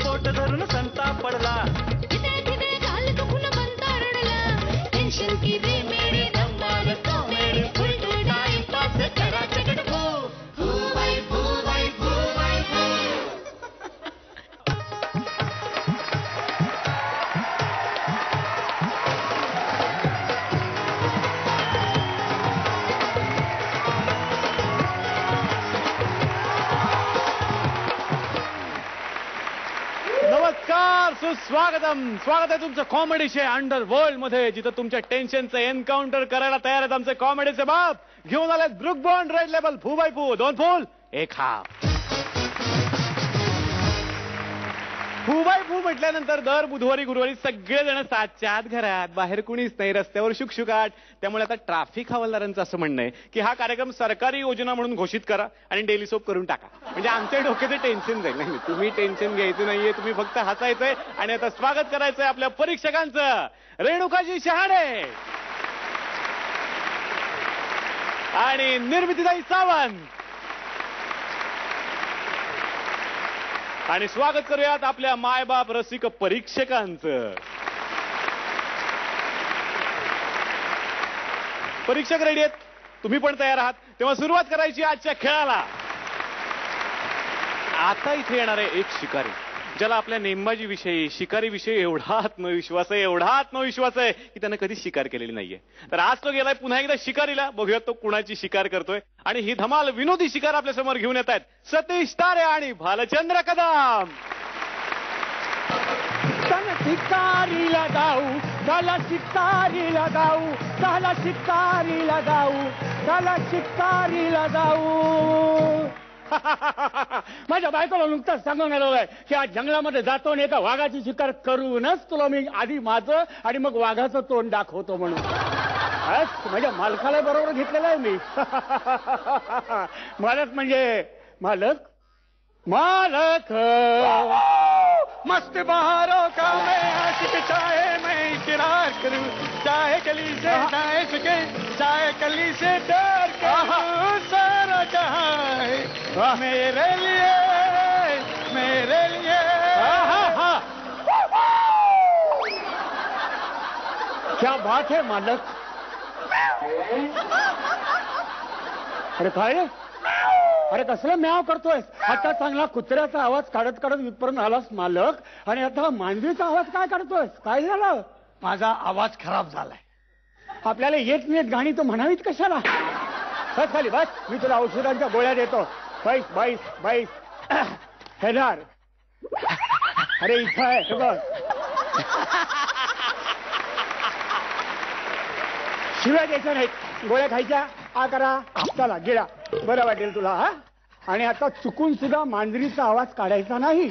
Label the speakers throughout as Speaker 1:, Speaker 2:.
Speaker 1: पोट धरून संताप पडला.
Speaker 2: तिथे तिथे घाल दुखून बनता रडला. टेन्शन की बेमेडी धमाल comedy full to time pass करा चकट फू फू बाई फू बाई फू बाई फू.
Speaker 3: नमस्कार, सुस्वागतम. स्वागत आहे तुमचं कॉमेडी शे अंडर वर्ल्ड मध्ये, जिथं तुमच्या टेन्शनचं एन्काउंटर करायला तयार आहेत आमचे कॉमेडीचे बाप. घेऊन आले ब्रुक बॉन्ड रेड लेबल फू बाय फू, 2 फूल 1 हाफ. फू बाय फू म्हटल्यानंतर दर बुधवारी गुरुवारी सगळेजण 7च्या आत घरात, बाहेर कुणीच नाही, रस्त्यावर शुकशुकाट. त्यामुळे आता ट्रॅफिक हवालदारांचं असं म्हणणं आहे की हा कार्यक्रम सरकारी योजना म्हणून घोषित करा आणि डेली सोप करून टाका, म्हणजे आमच्या डोक्याचं टेन्शन जाईल. नाही, तुम्ही टेन्शन घ्यायचं नाहीये, तुम्ही फक्त हसायचंय. आणि आता स्वागत करायचंय आपल्या परीक्षकांचं. रेणुकाजी शहाणे आणि निर्मितीताई सावंत. आणि स्वागत करूयात आपल्या मायबाप रसिक परीक्षकांचं. परीक्षक रेडी आहेत, तुम्ही पण तयार आहात, तेव्हा सुरुवात करायची आजच्या खेळाला. आता इथे येणार आहे एक शिकारी, ज्याला आपल्या नेमबाजी विषयी, शिकारी विषयी एवढा आत्मविश्वास आहे की त्यानं कधी शिकार केलेली नाहीये. तर आज तो गेलाय पुन्हा एकदा शिकारीला. बघूया तो कुणाची शिकार करतोय. आणि ही धमाल विनोदी शिकार आपल्या समोर घेऊन येत आहेत सतीश तारे आणि भालचंद्र कदम.
Speaker 4: शिकारीला जाऊ, चला शिकारीला जाऊ, चला शिकारीला जाऊ, चला शिकारीला जाऊ. माझ्या बायकोला नुकताच सांगून आलो आहे की आज जंगलामध्ये जातो आणि एका वाघाची शिकार करूनच तुला मी आधी माझं आणि मग वाघाचं तोंड दाखवतो म्हणून. माझ्या मालकाला बरोबर घेतलेलं आहे मी. मालक म्हणजे मालक मालक मस्त बहारों का मैं आशिक, चाहे मैं इकरार करूं, चाहे गली से जाए सके, चाहे गली से डर करूं, सारा जहां है मेरे लिए, मेरे लिए. क्या बात है मालक. अरे काय रे, अरे कसलं म्याव करतोय. आता चांगला कुत्र्याचा आवाज काढत काढत इथपर्यंत आलास मालक, आणि आता मांजरीचा आवाज काय काढतोय. काय झालं. माझा आवाज खराब झालाय. आपल्याला येत नाहीत गाणी तर म्हणावीत कशाला. बस खाली बस, मी तुला औषधांच्या गोळ्या देतो. बाईस बाईस बाईस हजार. अरे इथं आहे हे बघ. शिव्या द्यायच्या नाहीत, गोळ्या खायच्या. आ करा, चला गिळा, बरं वाटेल तुला. हा, आणि आता चुकून सुद्धा मांजरीचा आवाज काढायचा नाही.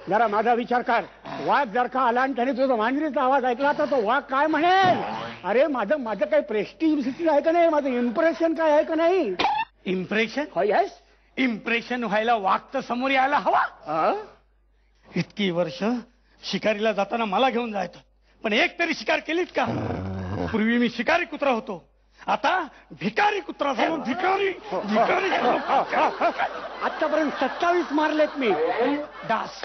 Speaker 4: जरा माझा विचार कर. वाघ जर का आला आणि त्याने तुझा मांजरीचा आवाज ऐकला तर तो वाघ काय म्हणेल. अरे माझं काही प्रेस्टिज आहे का नाही, माझं इम्प्रेशन काय आहे का नाही.
Speaker 5: इम्प्रेशन.
Speaker 4: हो यस,
Speaker 5: इम्प्रेशन व्हायला वाघ तर समोर यायला हवा. इतकी वर्ष शिकारीला जाताना मला घेऊन जायचं, पण एक तरी शिकार केलीत का. पूर्वी मी शिकारी कुत्रा होतो, आता भिकारी कुत्रा झालो. भिकारी भिकारी.
Speaker 4: आतापर्यंत 27 मारलेत मी.
Speaker 5: डास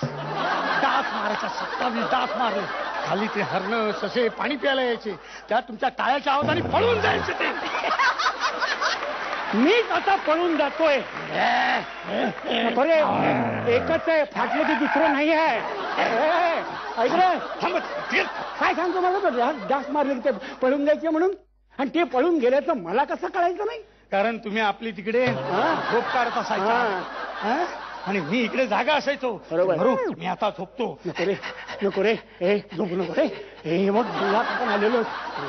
Speaker 5: मारायचा. 27 डास मारले. खाली ते हरणं ससे पाणी प्यायला यायचे, त्या तुमच्या टाळ्याच्या आवाजाने पळून जायचे ते.
Speaker 4: मीच आता पळून जातोय. बरे एकच आहे, फाटलं की दुसरं नाही आहे. ऐक रे, काय सांगतो मला. डास मारले ते पळून जायचे म्हणून, आणि ते पळून गेल्याचं मला कसं कळायचं नाही.
Speaker 5: कारण तुम्ही आपली तिकडे झोप काढत असायचा आणि मी इकडे जागा असायचो.
Speaker 4: बरोबर.
Speaker 5: मी आता झोपतो.
Speaker 4: नको रे, हे झोपू नको रे. हे मग तुला आपण आलेलो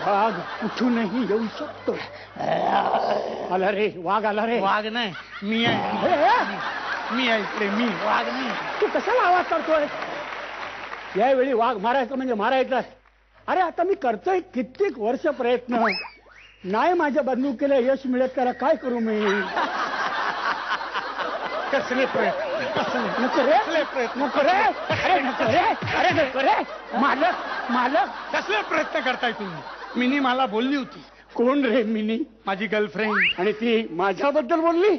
Speaker 4: वाघ कुठूनही येऊ शकतो. आला रे वाघ, आला रे.
Speaker 5: वाघ नाही, मी आहे. मी आहे इकडे, मी वाघ नाही.
Speaker 4: तू कशाला आवाज करतोय. यावेळी वाघ मारायचं म्हणजे मारायचं. अरे आता मी करतोय कित्येक वर्ष प्रयत्न, नाही माझ्या बंदुकीला यश मिळत, त्याला काय करू मी.
Speaker 5: कसले प्रयत्न.
Speaker 4: नको रे, नको रे, अरे नको रे, अरे नको रे. मालक
Speaker 5: कसले प्रयत्न करताय तुम्ही. मिनी मला बोलली होती.
Speaker 4: कोण रे मिनी.
Speaker 5: माझी गर्लफ्रेंड.
Speaker 4: आणि ती माझ्याबद्दल बोलली.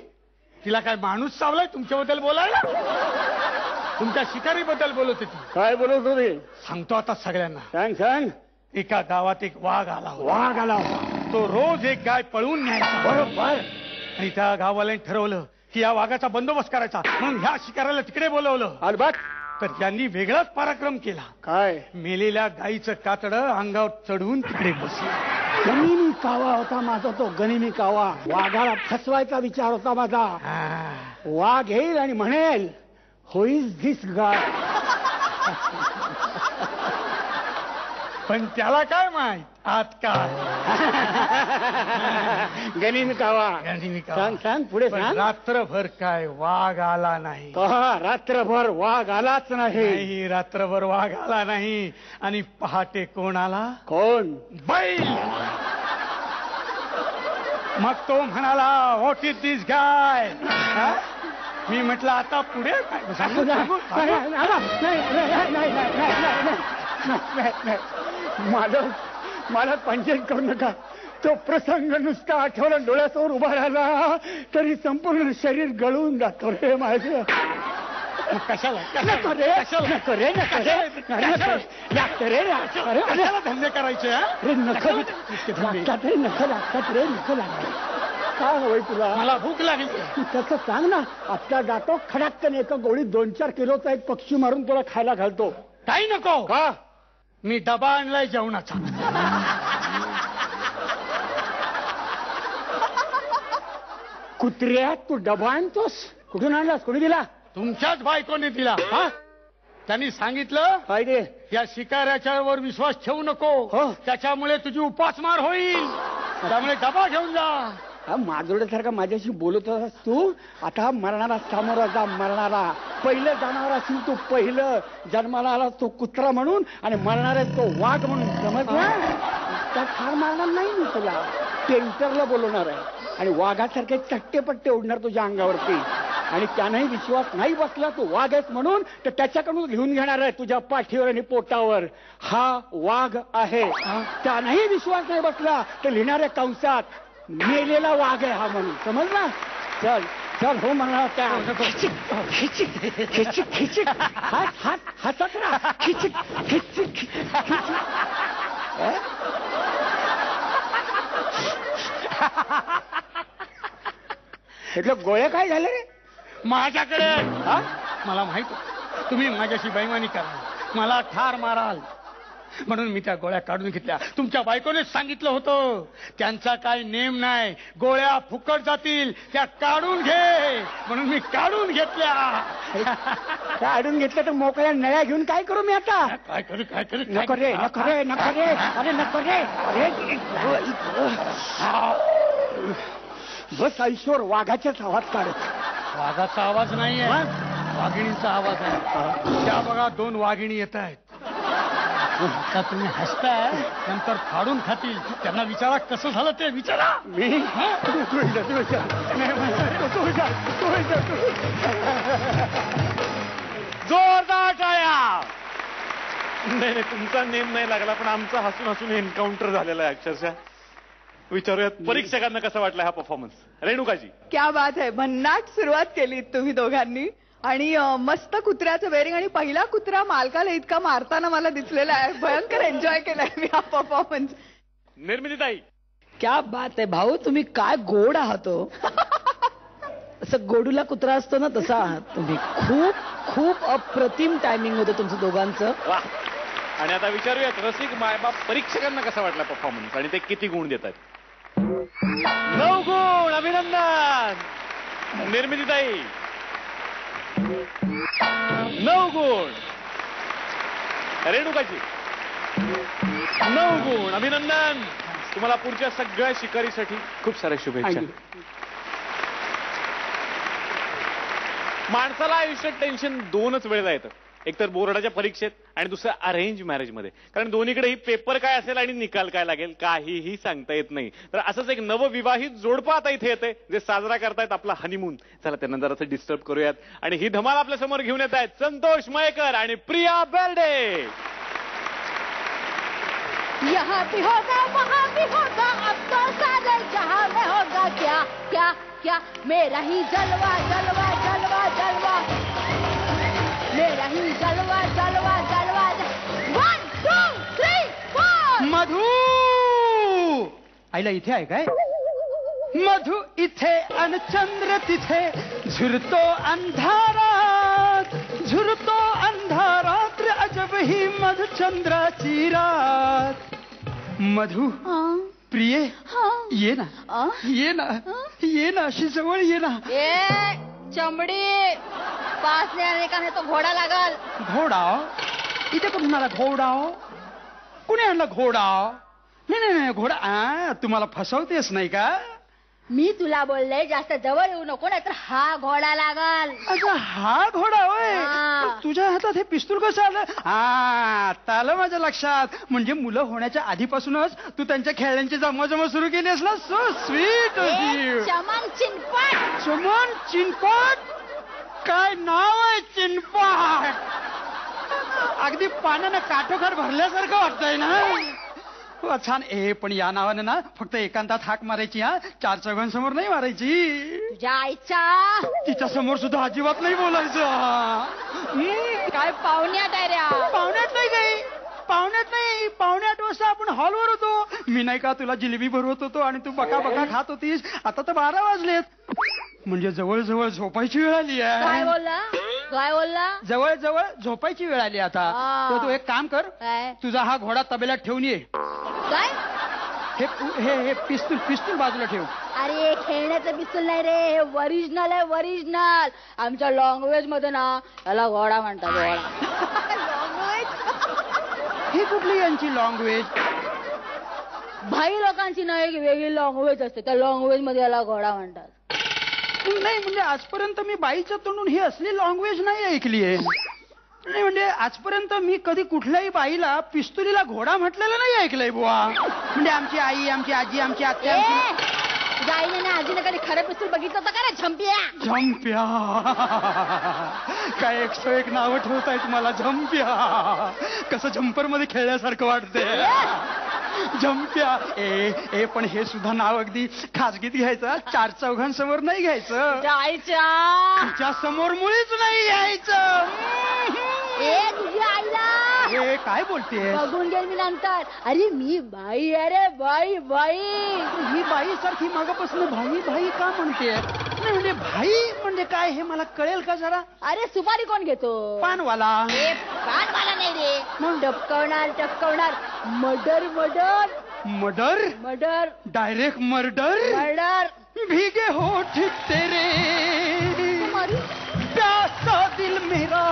Speaker 5: तिला काय माणूस चावलाय तुमच्याबद्दल बोलायला. तुमच्या शिकारीबद्दल बोलत होती.
Speaker 4: काय बोलत होते?
Speaker 5: सांगतो आता सगळ्यांना.
Speaker 4: सांग सांग.
Speaker 5: एका गावात एक वाघ आला होता.
Speaker 4: वाघ आला होता.
Speaker 5: तो रोज एक गाय पळवून न्यायचा.
Speaker 4: बरोबर.
Speaker 5: आणि त्या गावाला ठरवलं की या वाघाचा बंदोबस्त करायचा, म्हणून ह्या शिकाऱ्याला तिकडे बोलवलं.
Speaker 4: अलबत.
Speaker 5: तर त्यांनी वेगळाच पराक्रम केला.
Speaker 4: काय?
Speaker 5: मेलेल्या गायीचं कातडं अंगावर चढवून तिकडे बसलं.
Speaker 4: गनिमी कावा होता माझा तो. गनिमी कावा. वाघाला फसवायचा विचार होता माझा. वाघ येईल आणि म्हणेल हु इज दिस गाय.
Speaker 5: पण त्याला काय माहित आत काय.
Speaker 4: गनिमी कावा. सांग सांग पुढे
Speaker 5: पण
Speaker 4: सांग.
Speaker 5: रात्रभर काय वाघ आला नाही.
Speaker 4: रात्रभर वाघ आलाच नाही.
Speaker 5: नाही, रात्रभर वाघ आला नाही. आणि पहाटे कोण आला?
Speaker 4: कोण?
Speaker 5: बैल. मग तो म्हणाला व्हॉट इज दिस गाय. मी म्हटलं आता पुढे काय सांगू?
Speaker 4: मला पंचायत करू नका. तो प्रसंग नुसता आठवला डोळ्यासमोर उभा राहिला तरी संपूर्ण शरीर गळून जातो रे माझं.
Speaker 5: कशाला
Speaker 4: नको रे. नको रे. नको रे. लागतं रे.
Speaker 5: कशाला धंदे करायचे?
Speaker 4: रे नको लागतात रे. नको लागतात रे. नको लागतात. काय हवंय तुला?
Speaker 5: मला भूक लागली.
Speaker 4: तसं सांग ना. आता जातो खडाक्कन एका गोळीत 2-4 किलोचा एक पक्षी मारून तुला खायला घालतो.
Speaker 5: काही नको.
Speaker 4: का?
Speaker 5: मी डबा आणलाय जेवणाचा.
Speaker 4: कुत्र्या तू डबा आणतोस? कुठून आणलास? कोणी दिला?
Speaker 5: तुमच्याच बायकोने दिला. त्यांनी सांगितलं
Speaker 4: काय दे?
Speaker 5: या शिकाऱ्याच्या वर विश्वास ठेवू नको.
Speaker 4: हो.
Speaker 5: त्याच्यामुळे तुझी उपासमार होईल. त्यामुळे डबा घेऊन जा.
Speaker 4: माजोड्यासारखा माझ्याशी बोलत होतास तू. आता मरणारा सामोरा जा. मरणारा पहिलं जाणार असेल तू. पहिलं जन्माला आला तो कुत्रा म्हणून आणि मरणारा तो वाघ म्हणून. समजला? त्या ठार मारणार नाही मी तुला. पेंटरला बोलवणार आहे आणि वाघासारखे चट्टेपट्टे उडणार तुझ्या अंगावरती. आणि त्यानेही विश्वास नाही बसला तू वाघ आहेस म्हणून तर त्याच्याकडून लिहून घेणार आहे तुझ्या पाठीवर आणि पोटावर हा वाघ आहे. त्यानेही विश्वास नाही बसला तर लिहिणार आहे कंसात मेलेला वाघ आहे हा म्हणून. समजला? चल चल. हो म्हणा. त्या खिचिक खिचिक खिचिक. हात हात हातात राहा. खिचिक खिचिक. म्हटलं गोळ्या काय झाले रे
Speaker 5: माझ्याकडे? मला माहित होतं तुम्ही माझ्याशी बेईमानी कराल, मला ठार माराल, म्हणून मी त्या गोळ्या काढून घेतल्या. तुमच्या बायकोनेच सांगितलं होतं त्यांचा काय नेम नाही, गोळ्या फुकट जातील, त्या काढून घे, म्हणून मी काढून घेतल्या.
Speaker 4: काढून घेतल्या तर मोकळ्या नळ्या घेऊन काय करू मी आता?
Speaker 5: काय करू काय करू?
Speaker 4: नको रे नको रे नको रे. अरे नको रे. बस आयुष्यावर वाघाच्याच आवाज काढत.
Speaker 5: वाघाचा आवाज नाहीये, वाघिणीचा आवाज आहे. त्या बघा 2 वाघिणी येत आहेत. आता तुम्ही हसताय, नंतर फाडून खातील. त्यांना विचारा कसं झालं ते विचारा.
Speaker 4: मी
Speaker 3: जोरदार टाळ्या. नाही तुमचा नेम नाही लागला, पण आमचा हसून हसून एन्काउंटर झालेला आहे अक्षरशः. विचारूयात परीक्षकांना कसा वाटला हा परफॉर्मन्स. रेणुकाजी.
Speaker 6: क्या बात आहे. भन्नाट सुरुवात केली तुम्ही दोघांनी आणि मस्त कुत्र्याचं वेरिंग आणि पहिला कुत्रा मालकाला इतका मारताना मला दिसलेला आहे. भयंकर एन्जॉय केलाय मी हा परफॉर्मन्स.
Speaker 3: निर्मितीताई.
Speaker 7: क्या बात आहे भाऊ, तुम्ही काय गोड आहात हो. असं गोडूला कुत्रा असतो ना तसा आहात तुम्ही. खूप खूप अप्रतिम टायमिंग होतं तुमचं दोघांचं.
Speaker 3: वा. आणि आता विचारूयात रसिक मायबाप परीक्षकांना कसा वाटला परफॉर्मन्स आणि ते किती गुण देतात. 9 गुण. अभिनंदन. निर्मितीताई. 9 गुण. रेणुकाजी. 9 गुण. अभिनंदन. तुम्हाला पुढच्या सगळ्या शिकारीसाठी खूप साऱ्या शुभेच्छा. माणसाला आयुष्यात टेन्शन 2च वेळेला येतं, एक तर बोर्डाच्या परीक्षेत आणि दुसरं अरेंज मॅरेज मध्ये. कारण दोन्हीकडेही पेपर काय असेल आणि निकाल काय लागेल काहीही सांगता येत नाही. तर असंच एक नवविवाहित जोडपं आता इथे येते जे साजरा करतायत आपला हनीमून. चला त्यांना जरासं डिस्टर्ब करूयात आणि ही धमाल आपल्या समोर घेऊन येत आहेत संतोष मयेकर आणि प्रिया बेर्डे.
Speaker 2: यहाँ भी होगा वहाँ भी होगा, अब तो सारे जहाँ में होगा क्या क्या क्या, मेरा ही जलवा जलवा जलवा जलवा. मेरा ही जलवा जलवा जलवा 1 2 3 4
Speaker 5: मधू आईला इथे आहे काय मधु इथे अन चंद्र तिथे झुरतो अंधारात अजब ही मधुचंद्राची रात मधु प्रिय ये ना अशी जवळ ये ना
Speaker 2: ए चमडी पास नहीं आने का नहीं तो घोडा लागल
Speaker 5: घोडा इथे कुठून आला घोडा कुणी आणला घोडा नाही घोडा तुम्हाला फसवतेस नाही का
Speaker 2: मी तुला बोलले जास्त जवळ येऊ नको नाही तर हा घोडा लागल
Speaker 5: अच्छा हा घोडा होय
Speaker 2: हा.
Speaker 5: पण तुझ्या हातात हे पिस्तूल कसं आलं आलं माझ्या लक्षात म्हणजे मुलं होण्याच्या आधीपासूनच तू त्यांच्या खेळण्यांची जमवाजमा सुरू केली असला सो स्वीट
Speaker 2: चमन चिनपट
Speaker 5: चमन चिनपट काय नाव आहे चिनपट अगदी पाण्यानं काठोखार भरल्यासारखं वाटतंय ना छान पण या नावाने ना फक्त एकांतात हाक मारायची हा 4 चौघांसमोर नाही मारायची
Speaker 2: तुझ्या आईच्या
Speaker 5: तिच्या समोर सुद्धा अजिबात नाही बोलायचं
Speaker 2: काय पाहुण्यात आहे रे
Speaker 5: पाहुण्यात नाही 8:15 वाजता आपण हॉलवर होतो मी नाही का तुला जिलेबी भरवत होतो आणि तू बका खात होतीस आता तर 12 वाजलेत म्हणजे जवळ झोपायची वेळ आली
Speaker 2: काय
Speaker 5: आहे
Speaker 2: बोलला
Speaker 5: जवळ झोपायची वेळ आली आता तर तू एक काम कर
Speaker 2: काय
Speaker 5: तुझा हा घोडा तबेल्यात ठेवून ये
Speaker 2: काय
Speaker 5: हे पिस्तूल बाजूला ठेव
Speaker 2: अरे खेळण्याचं पिस्तूल नाही रे हे ओरिजिनल आहे ओरिजिनल आमच्या लँग्वेज मध्ये ना याला घोडा म्हणतात घोडा
Speaker 5: ही कुठली यांची लँग्वेज
Speaker 2: भाई लोकांची ना एक वेगळी लँग्वेज असते त्या लँग्वेज मध्ये याला घोडा म्हणतात
Speaker 5: नाही म्हणजे आजपर्यंत मी बाईच्या तोंडून ही असली लँग्वेज नाही ऐकली आहे नाही म्हणजे आजपर्यंत मी कधी कुठल्याही बाईला पिस्तुलीला घोडा म्हटलेलं नाही ऐकलंय बुवा म्हणजे आमची आई आमची आजी आमची आत्या
Speaker 2: तुझ्या आईने ना आजीने कधी खरं पिस्तूल बघितलं होतं का रे झंप्या
Speaker 5: काय 101 नावं ठेवतायत मला झंप्या कसं जम्पर मध्ये खेळल्यासारखं वाटतंय झंप्या पण हे सुद्धा नाव अगदी खाजगीत घ्यायचं 4 चौघांसमोर नाही घ्यायचं
Speaker 2: तुझ्या आईच्या
Speaker 5: तिच्या समोर मुळीच नाही घ्यायचं
Speaker 2: तुझ्या आईला
Speaker 5: काय बोलतेय
Speaker 2: बघून गेल मी नंतर अरे मी बाई अरे बाई
Speaker 5: ही बाई सारखी मागापासून भाई का म्हणते नाही म्हणजे भाई म्हणजे काय हे मला कळेल का जरा
Speaker 2: अरे सुपारी कोण घेतो
Speaker 5: पानवाला
Speaker 2: पानवाला नाही रे मग टपकवणार मर्डर
Speaker 5: डायरेक्ट मर्डर भीगे होठ तेरे प्यासा दिल मेरा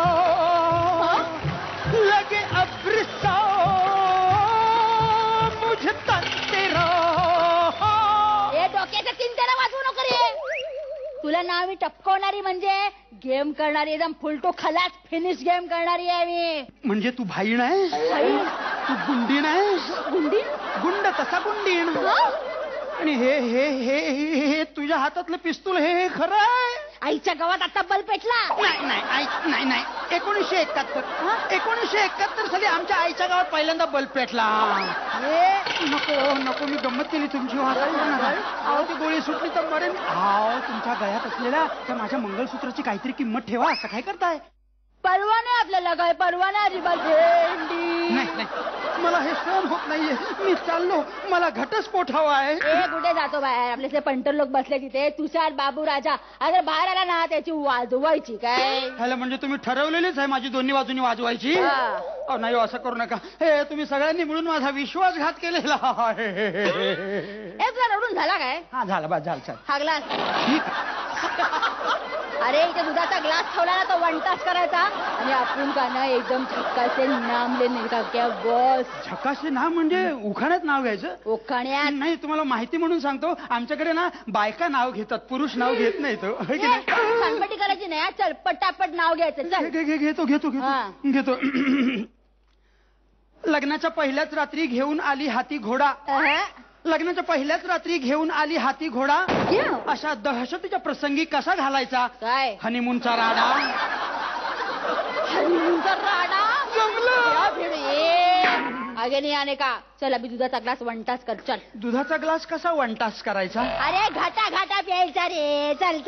Speaker 5: लगे अब्र सा मुझे तन तेरा
Speaker 2: डोक्याच्या 3 तेरा वाजवू नको रे तुला नाव मी टपकवणारी म्हणजे गेम करणारी एकदम फुलटो खलास फिनिश गेम करणारी आहे मी
Speaker 5: म्हणजे तू भाई नाही तू गुंडी नाही गुंड तसा गुंडी आणि हे तुझ्या हातातलं पिस्तूल हे खरं आहे
Speaker 2: आईच्या गावात आता बल पेटला
Speaker 5: नाही 1971 साली आमच्या आईच्या गावात पहिल्यांदा बल्ब पेटला नको मी गंमत केली तुमची अहो ती गोळी सुटली तर मरेन तुमच्या गळ्यात असलेल्या त्या माझ्या मंगळसूत्राची काहीतरी किंमत ठेवा असं काय करताय
Speaker 2: परवाने आपल्याला काय परवाना अजिबात भेंडी
Speaker 5: नाही मला हे सहन होत नाहीये मी चाललो मला घटस्फोट हवा आहे
Speaker 2: कुठे जातो बाहेर आपले ते पंटर लोक बसले तिथे तुषार बाबू राजा अगर बाहेर आला ना त्याची वाजवायची काय
Speaker 5: ह्याला म्हणजे तुम्ही ठरवलेलीच आहे माझी दोन्ही बाजूनी वाजवायची नाही असं करू नका हे तुम्ही सगळ्यांनी मिळून माझा विश्वासघात केलेला आहे
Speaker 2: रडून झाला काय
Speaker 5: झाला बस झालं
Speaker 2: हा ग्लास अरे इथे दुधाचा ग्लास ठेवला ना तो 1 तास करायचा आणि आपण का ना एकदम झक्काचे नाम लेणे का क्या बस
Speaker 5: झक्काचे नाम म्हणजे उखाण्यात नाव घ्यायचं
Speaker 2: उखाण्यात
Speaker 5: नाही तुम्हाला माहिती म्हणून सांगतो आमच्याकडे ना बायका नाव घेतात पुरुष नाव घेत नाही तो
Speaker 2: सांगपटी करायची नाही चल पटापट नाव घ्यायचं चल
Speaker 5: घेतो लग्नाच्या पहिल्याच रात्री घेऊन आली हाती घोडा लग्नाच्या पहिल्याच रात्री घेऊन आली हाती घोडा अशा दहशतीच्या प्रसंगी कसा घालायचा
Speaker 2: काय
Speaker 5: हनीमूनचा राडा
Speaker 2: जमलं आगे नाही आने का चल अभी दुधाचा ग्लास 1 तास कर चल
Speaker 5: दुधाचा ग्लास कसा 1 तास करायचा
Speaker 2: अरे घाटा प्यायचा रे चल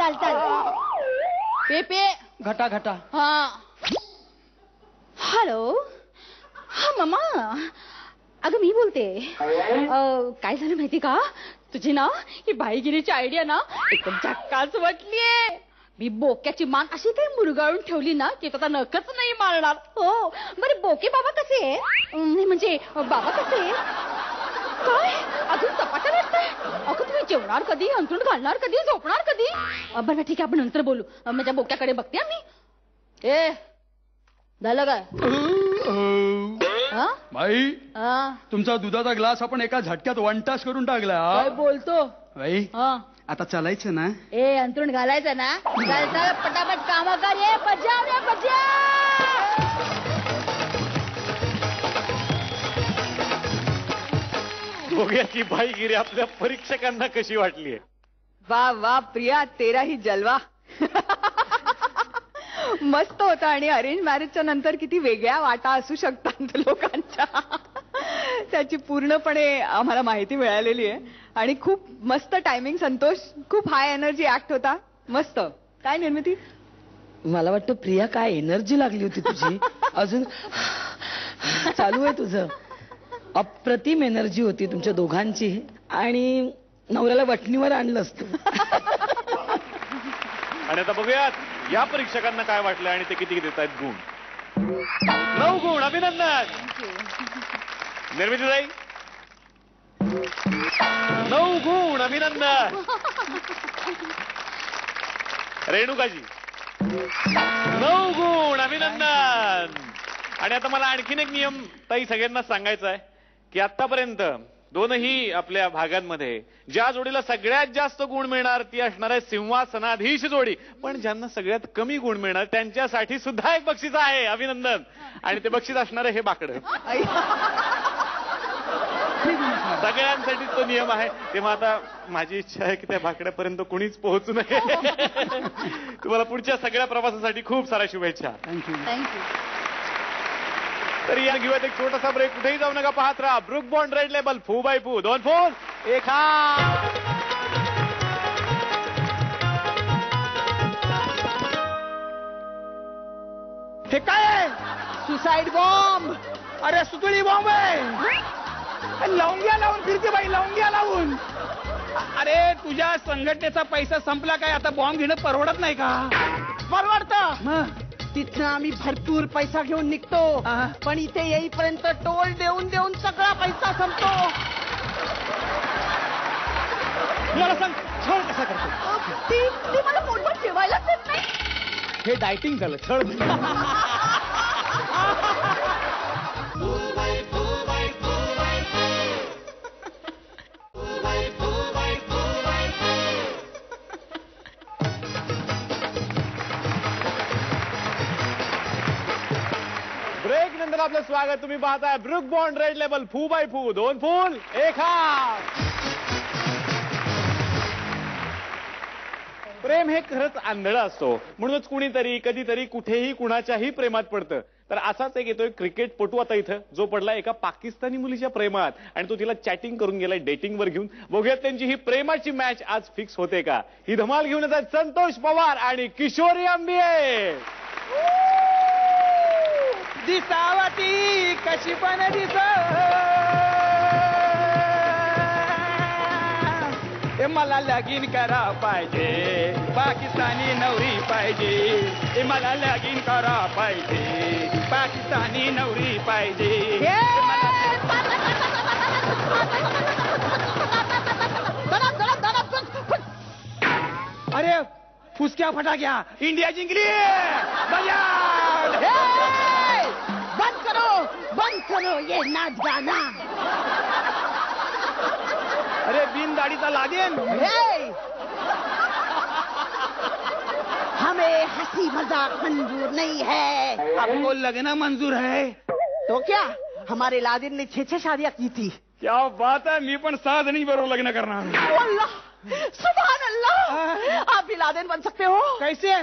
Speaker 2: पे
Speaker 5: घटा
Speaker 2: हा हॅलो हा मम्मा अगं मी बोलते काय झालं माहिती का तुझी ना ही बाईगिरीची आयडिया ना एकदम झक्काच वाटलीये. मी बोक्याची मान अशी काही मुरगाळून ठेवली ना की आता नखच नाही मारणार. हो बरं बोके बाबा कसे म्हणजे बाबा कसे काय अजून चपात्या वाटतंय. अगं तुम्ही जेवणार कधी अंथरूण घालणार कधी झोपणार कधी. बरं ठीक आहे आपण नंतर बोलू. माझ्या बोक्याकडे बघते मी. ए झालं काय
Speaker 5: बाई तुमचा दुधाचा ग्लास आपण एका झटक्यात वनटास करून टाकला.
Speaker 7: काय बोलतो
Speaker 5: बाई आता चालायचं ना.
Speaker 2: ए अंथरूण घालायचं ना. चल पटापट काम कर. ये बजाव रे बजाव.
Speaker 3: दोघ्याची बाईगिरी आपल्या परीक्षकांना कशी वाटलीये.
Speaker 6: वा वा प्रिया तेरा ही जलवा. मस्त होता. आणि अरेंज मॅरेजच्या नंतर किती वेगळ्या वाटा असू शकतात लोकांच्या त्याची पूर्णपणे आम्हाला माहिती मिळालेली आहे. आणि खूप मस्त टायमिंग. संतोष खूप हाय एनर्जी ऍक्ट होता. मस्त. काय निर्मिती
Speaker 7: मला वाटतं प्रिया काय एनर्जी लागली होती तुझी. अजून चालू आहे तुझं. अप्रतिम एनर्जी होती तुमच्या दोघांची. आणि नवऱ्याला वटणीवर आणलं असतं.
Speaker 3: आणि आता बघूयात या परीक्षकांना काय वाटलं आणि ते किती देत आहेत गुण. 9 गुण. अभिनंदन. निर्मितीताई 9 गुण. अभिनंदन. रेणुकाजी 9 गुण. अभिनंदन. आणि आता मला आणखीन एक नियम ताई सगळ्यांना सांगायचा आहे की आतापर्यंत दोनही आपल्या भागांमध्ये ज्या जोडीला सगळ्यात जास्त गुण मिळणार ती असणार आहे सिंहासनाधीश जोडी. पण ज्यांना सगळ्यात कमी गुण मिळणार त्यांच्यासाठी सुद्धा एक बक्षीस आहे. अभिनंदन. आणि ते बक्षीस असणार आहे हे बाकडं. सगळ्यांसाठी तो नियम आहे. तेव्हा आता माझी इच्छा आहे की त्या बाकड्यापर्यंत कुणीच पोहोचू नये. तुम्हाला पुढच्या सगळ्या प्रवासासाठी खूप साऱ्या शुभेच्छा.
Speaker 5: थँक्यू.
Speaker 3: तर या घेऊयात एक छोटासा ब्रेक. कुठेही जाऊ नका. पाहत राहा ब्रुक बॉन्ड रेड लेबल. फू बाय फू. 2 फूल 1 हात.
Speaker 5: हे काय आहे.
Speaker 6: Suicide bomb.
Speaker 5: अरे सुतळी बॉम्ब आहे. लवंग्या लावून फिरते बाई. लवंग्या लावून. अरे तुझ्या संघटनेचा पैसा संपला काय. आता बॉम्ब घेणं परवडत नाही का.
Speaker 7: परवडतं. तिथनं आम्ही भरपूर पैसा घेऊन निघतो. पण इथे येईपर्यंत टोल देऊन देऊन सगळा पैसा संपतो.
Speaker 5: मला सांग छळ कसा करतो.
Speaker 6: ती मला पोटभर जेवायलाच देत नाही.
Speaker 5: हे डायटिंग झालं. छळ
Speaker 3: ब्रेक नंतर आपलं स्वागत. तुम्ही पाहताय ब्रुक बॉन्ड रेड लेबल. फू बाय फू. 2 फूल 1 हात. प्रेम हे खरंच आंधळं असतो. म्हणूनच कुणीतरी कधीतरी कुठेही कुणाच्याही प्रेमात पडतं. तर असाच एक येतोय क्रिकेटपटू आता इथं जो पडला एका पाकिस्तानी मुलीच्या प्रेमात. आणि तो तिला चॅटिंग करून गेलाय डेटिंगवर घेऊन. बघूयात त्यांची ही प्रेमाची मॅच आज फिक्स होते का. ही धमाल घेऊन येतात संतोष पवार आणि किशोरी आंबिये.
Speaker 5: दिसावती कशी पण मला लगीन करा पाहिजे. पाकिस्तानी नवरी पाहिजे. मला लगीन करा पाहिजे. पाकिस्तानी नवरी पाहिजे. अरे फुसक्या फटा गया. इंडिया जिंकली.
Speaker 7: बंद करो ये नाच गाना.
Speaker 5: अरे बिन दाढ़ीचा लादेन.
Speaker 7: हमें हंसी मजाक मंजूर नहीं है.
Speaker 5: आपको लगना मंजूर है
Speaker 7: तो क्या हमारे लादेन ने 6 शादियां की थी.
Speaker 5: क्या बात है. मी पण 6 जणी बरोबर लग्न करणार.
Speaker 7: अल्लाह सुभान अल्लाह. आप भी लादेन बन सकते हो.
Speaker 5: कैसे.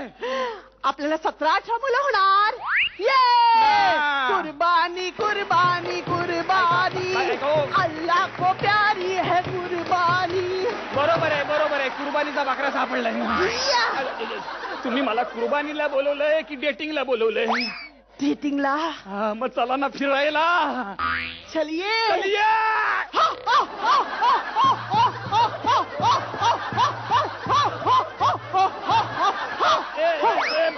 Speaker 7: आपल्याला 17-18 मुलं होणार. ये कुर्बानी कुर्बानी कुर्बानी. अल्लाह को प्यारी है कुर्बानी.
Speaker 5: बरोबर आहे. कुर्बानीचा बकरा सापडलाय. तुम्ही मला कुर्बानीला बोलवलंय की डेटिंगला बोलवलंय.
Speaker 6: डेटिंगला
Speaker 3: मग चला ना फिरायला.
Speaker 6: चलिये
Speaker 3: चलिये.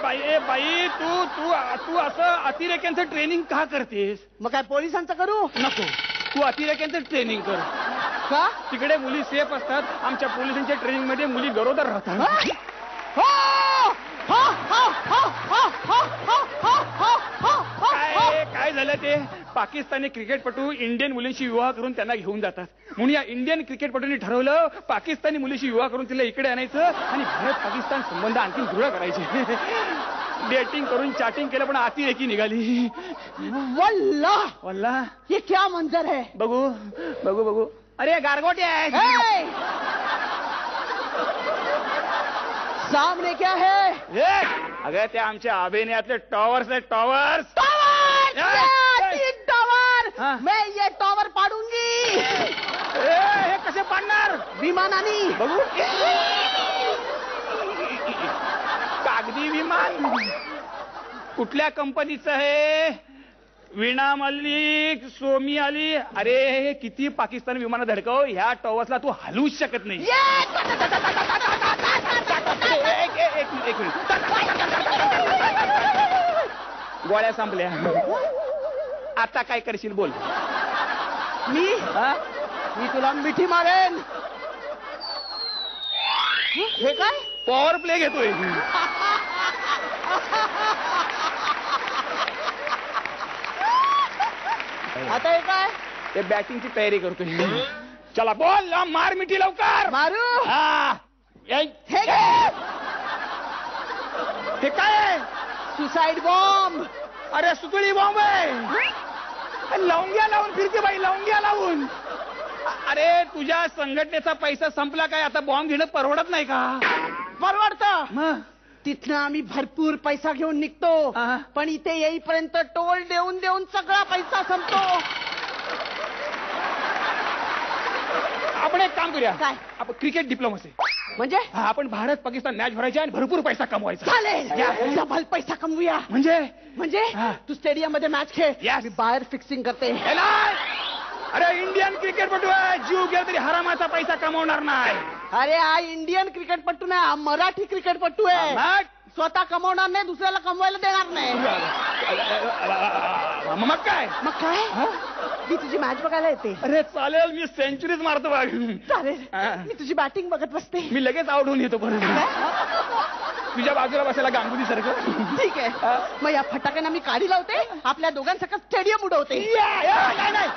Speaker 3: ए बाई तू तू तू असं अतिरेक्यांचं ट्रेनिंग का करतेस?
Speaker 6: मग काय पोलिसांचं करू?
Speaker 3: नको, तू अतिरेक्यांचं ट्रेनिंग कर.
Speaker 6: का?
Speaker 3: तिकडे मुली सेफ असतात, आमच्या पोलिसांच्या ट्रेनिंग मध्ये मुली गरोदर राहतात. काय झालं ते? पाकिस्तानी क्रिकेटपटू इंडियन मुलींशी विवाह करून त्यांना घेऊन जातात, म्हणून या इंडियन क्रिकेटपटूंनी ठरवलं पाकिस्तानी मुलीशी विवाह करून तिला इकडे आणायचं आणि भारत पाकिस्तान संबंध आणखी दृढ करायचे. डेटिंग करून चॅटिंग केलं पण अतिरेकी निघाली.
Speaker 6: वल्ला
Speaker 3: वल्ला
Speaker 6: ये क्या मंजर है.
Speaker 3: बघू बघू बघू. अरे गारगोटे आहे.
Speaker 6: सामने क्या है?
Speaker 3: अगं त्या आमच्या अभिनयातले टॉवर्स आहेत. Towers
Speaker 6: tower.
Speaker 3: हाँ.
Speaker 6: मैं ये टॉवर पाडूंगी.
Speaker 3: हे कसे पाडणार?
Speaker 6: विमानानी.
Speaker 3: बघू. कागदी विमान. कुठल्या कंपनीचं आहे? वीणा मल्लिक, सोमी अली. अरे किती पाकिस्तानी विमानं धडकव, ह्या टॉवर्सला तू हलवूच शकत नाही. एक मिनिट. गोळ्या संपल्या. आता काय करशील बोल.
Speaker 6: मी तुला मिठी मारेन. हे काय?
Speaker 3: पॉवर प्ले घेतोय.
Speaker 6: आता हे काय?
Speaker 3: ते बॅटिंगची तयारी करतोय. चला बोल, मार मिठी लवकर.
Speaker 6: मारू.
Speaker 3: हा.
Speaker 6: हे काय?
Speaker 3: हे काय?
Speaker 6: Suicide bomb.
Speaker 3: अरे सुतळी बॉम्ब आहे. लवंग्या लावून फिरते बाई, लवंग्या लावून. अरे तुझ्या संघटनेचा पैसा संपला काय? आता बॉम्ब घेणं परवडत नाही का?
Speaker 6: परवडतं. तिथनं आम्ही भरपूर पैसा घेऊन निघतो,
Speaker 3: हा.
Speaker 6: पण इथे येईपर्यंत टोल देऊन देऊन सगळा पैसा संपतो.
Speaker 3: आपण एक काम करूया.
Speaker 6: काय?
Speaker 3: आपण क्रिकेट डिप्लोमसी.
Speaker 6: म्हणजे
Speaker 3: आपण भारत पाकिस्तान मॅच भरायची आणि भरपूर पैसा कमवायचा.
Speaker 6: चालेल. डबल पैसा कमवूया. म्हणजे
Speaker 3: हा.
Speaker 6: तू स्टेडियम मध्ये मॅच खेळ.
Speaker 3: Yes.
Speaker 6: मी बाहेर फिक्सिंग करते.
Speaker 3: हे नाही. अरे इंडियन क्रिकेटपटू आहे, जीव गेला तरी हरामाचा पैसा कमवणार नाही.
Speaker 6: अरे हा इंडियन क्रिकेटपटू नाही, हा मराठी क्रिकेटपटू आहे.
Speaker 3: मग?
Speaker 6: स्वतः कमवणार नाही, दुसऱ्याला कमवायला देणार नाही.
Speaker 3: मग काय?
Speaker 6: मग काय? मी तुझी मॅच बघायला येते.
Speaker 3: अरे चालेल, मी सेंचुरीज मारतो बघ.
Speaker 6: चालेल.
Speaker 3: हा.
Speaker 6: मी तुझी बॅटिंग बघत बसते.
Speaker 3: मी लगेच आउट होऊन येतो परत. तुझ्या बाजूला बसायला गांगुली सारखं.
Speaker 6: ठीक आहे. मग या फटाक्यांना मी काढी लावते, आपल्या दोघांसकट स्टेडियम उडवते.
Speaker 3: नाही नाही,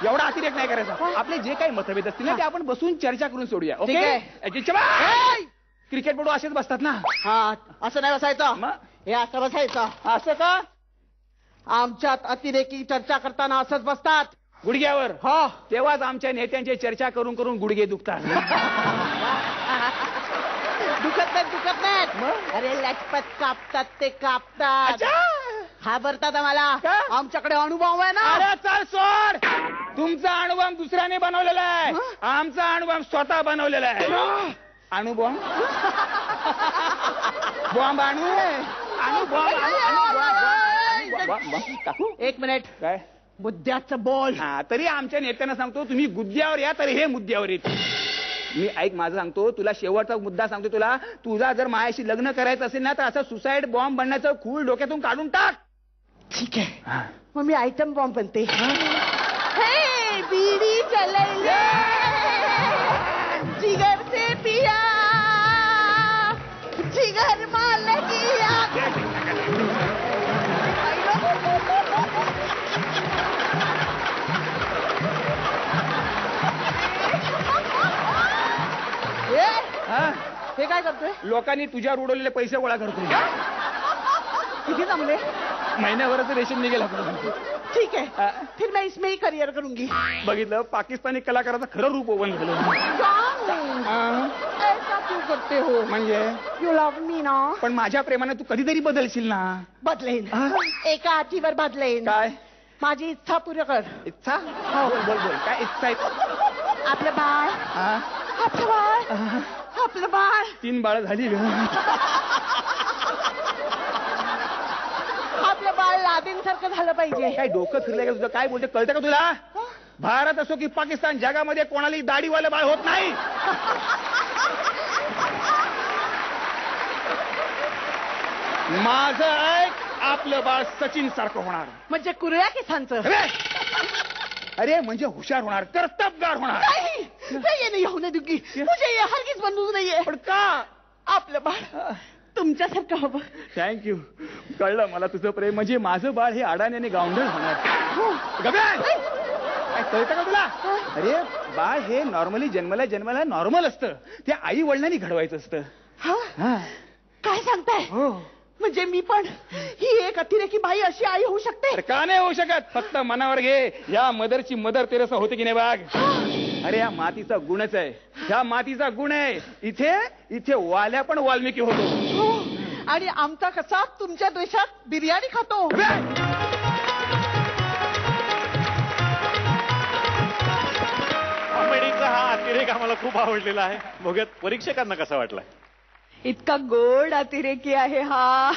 Speaker 3: एवढा अतिरेक नाही करायचा. आपले जे काही मतभेद असतील ना ते आपण बसून चर्चा करून सोडूया.
Speaker 6: ठीक
Speaker 3: ओके. क्रिकेटपटू असेच बसतात ना.
Speaker 6: हा, असं नाही बसायचं.
Speaker 3: मग?
Speaker 6: हे असं बसायचं.
Speaker 3: असं का?
Speaker 6: आमच्यात अतिरेकी चर्चा करताना असंच बसतात.
Speaker 3: गुडघ्यावर.
Speaker 6: हो.
Speaker 3: तेव्हाच आमच्या नेत्यांची चर्चा करून करून गुडघे दुखतात.
Speaker 6: दुखत नाहीत. अरे लटपट कापतात ते कापतात. घाबरतात आम्हाला.
Speaker 3: का?
Speaker 6: आमच्याकडे अनुभव आहे ना.
Speaker 3: अरे चल सोड. तुमचा अनुभव दुसऱ्याने बनवलेला आहे, आमचा अनुभव स्वतः बनवलेला आहे. अणु बॉम्ब. बॉम्ब आणू. अणु बॉम्ब टाकू.
Speaker 6: एक मिनिट.
Speaker 3: काय?
Speaker 6: मुद्द्याचं बोल.
Speaker 3: हा, तरी आमच्या नेत्यांना सांगतो तुम्ही गुद्द्यावर या, तरी हे मुद्द्यावर येत. मी ऐक माझं सांगतो तुला, शेवटचा मुद्दा सांगतो तुला. तुझा जर मायाशी लग्न करायचं असेल ना तर असं सुसाईड बॉम्ब बनण्याचं खूळ डोक्यातून काढून टाक.
Speaker 6: ठीक आहे. मग मी आयटम बॉम्ब बनते. हे बीडी चलैले जिगर से पिया जिगर माल किया. हे काय करतोय?
Speaker 3: लोकांनी तुझ्यावर उडवलेले पैसे गोळा करतोय.
Speaker 6: किती जमले?
Speaker 3: महिन्याभराचं रेशन निघेल आपलं.
Speaker 6: ठीक है, फिर मैं इसमें ही करियर करूंगी.
Speaker 3: बघितलं, पाकिस्तानी कलाकाराचं खरं रूप ओपन झालं.
Speaker 6: ऐसा क्यों करते हो?
Speaker 3: म्हणजे
Speaker 6: यू लव्ह मी ना.
Speaker 3: पण माझ्या प्रेमाने तू कधीतरी बदलशील ना.
Speaker 6: बदलेन. एका अटीवर बदलेन.
Speaker 3: काय?
Speaker 6: माझी इच्छा पूर्ण कर.
Speaker 3: इच्छा? बोल बोल बोल, काय इच्छा आहे?
Speaker 6: आपलं बाळ. आपलं बाळ. आपलं बाळ.
Speaker 3: 3 बाळ झाली ग.
Speaker 6: आपलं बाळ
Speaker 7: लादेन सारखं झालं पाहिजे.
Speaker 4: काय डोकं फिरलंय का तुझं? काय बोलते कळतं का तुला? भारत असो की पाकिस्तान, जगामध्ये कोणालाही दाढीवालं बाळ होत नाही. माझं ऐक, आपलं बाळ सचिन सारखं होणार.
Speaker 7: म्हणजे कुरळ्या केसांचं.
Speaker 4: अरे म्हणजे हुशार होणार, कर्तबगार होणार.
Speaker 7: ये नाही होऊ दुगी, मुझे ये हरगिज बनवू नाहीये.
Speaker 4: पण का?
Speaker 7: आपलं बाळ तुमच्यासारखं हवं.
Speaker 4: थँक्यू. कळलं मला तुझं प्रेम. म्हणजे माझं बाळ हे अडाण्याने गावंढळ होणार. काय कळतं का तुला? अरे बाळ हे नॉर्मली जन्माला नॉर्मल असतं. ते आई वडिलांनी घडवायचं असतं. हा.
Speaker 7: काय सांगताय?
Speaker 4: हो.
Speaker 7: म्हणजे मी पण ही एक अतिरेकी बाई अशी आई होऊ शकते?
Speaker 4: अरे का नाही होऊ शकत? फक्त मनावर घे. या मदरची मदर तेरेसा होते की नाही बाग. अरे या मातीचा गुणच आहे. ह्या मातीचा गुण आहे. इथे वाल्या पण वाल्मिकी होतो.
Speaker 7: आणि आमचा कसा तुमच्या देशात बिर्याणी खातो.
Speaker 3: कॉमेडीचा हा अतिरेक आम्हाला खूप आवडलेला आहे. बघूयात परीक्षकांना कसा वाटला.
Speaker 6: इतका गोड अतिरेकी आहे हा.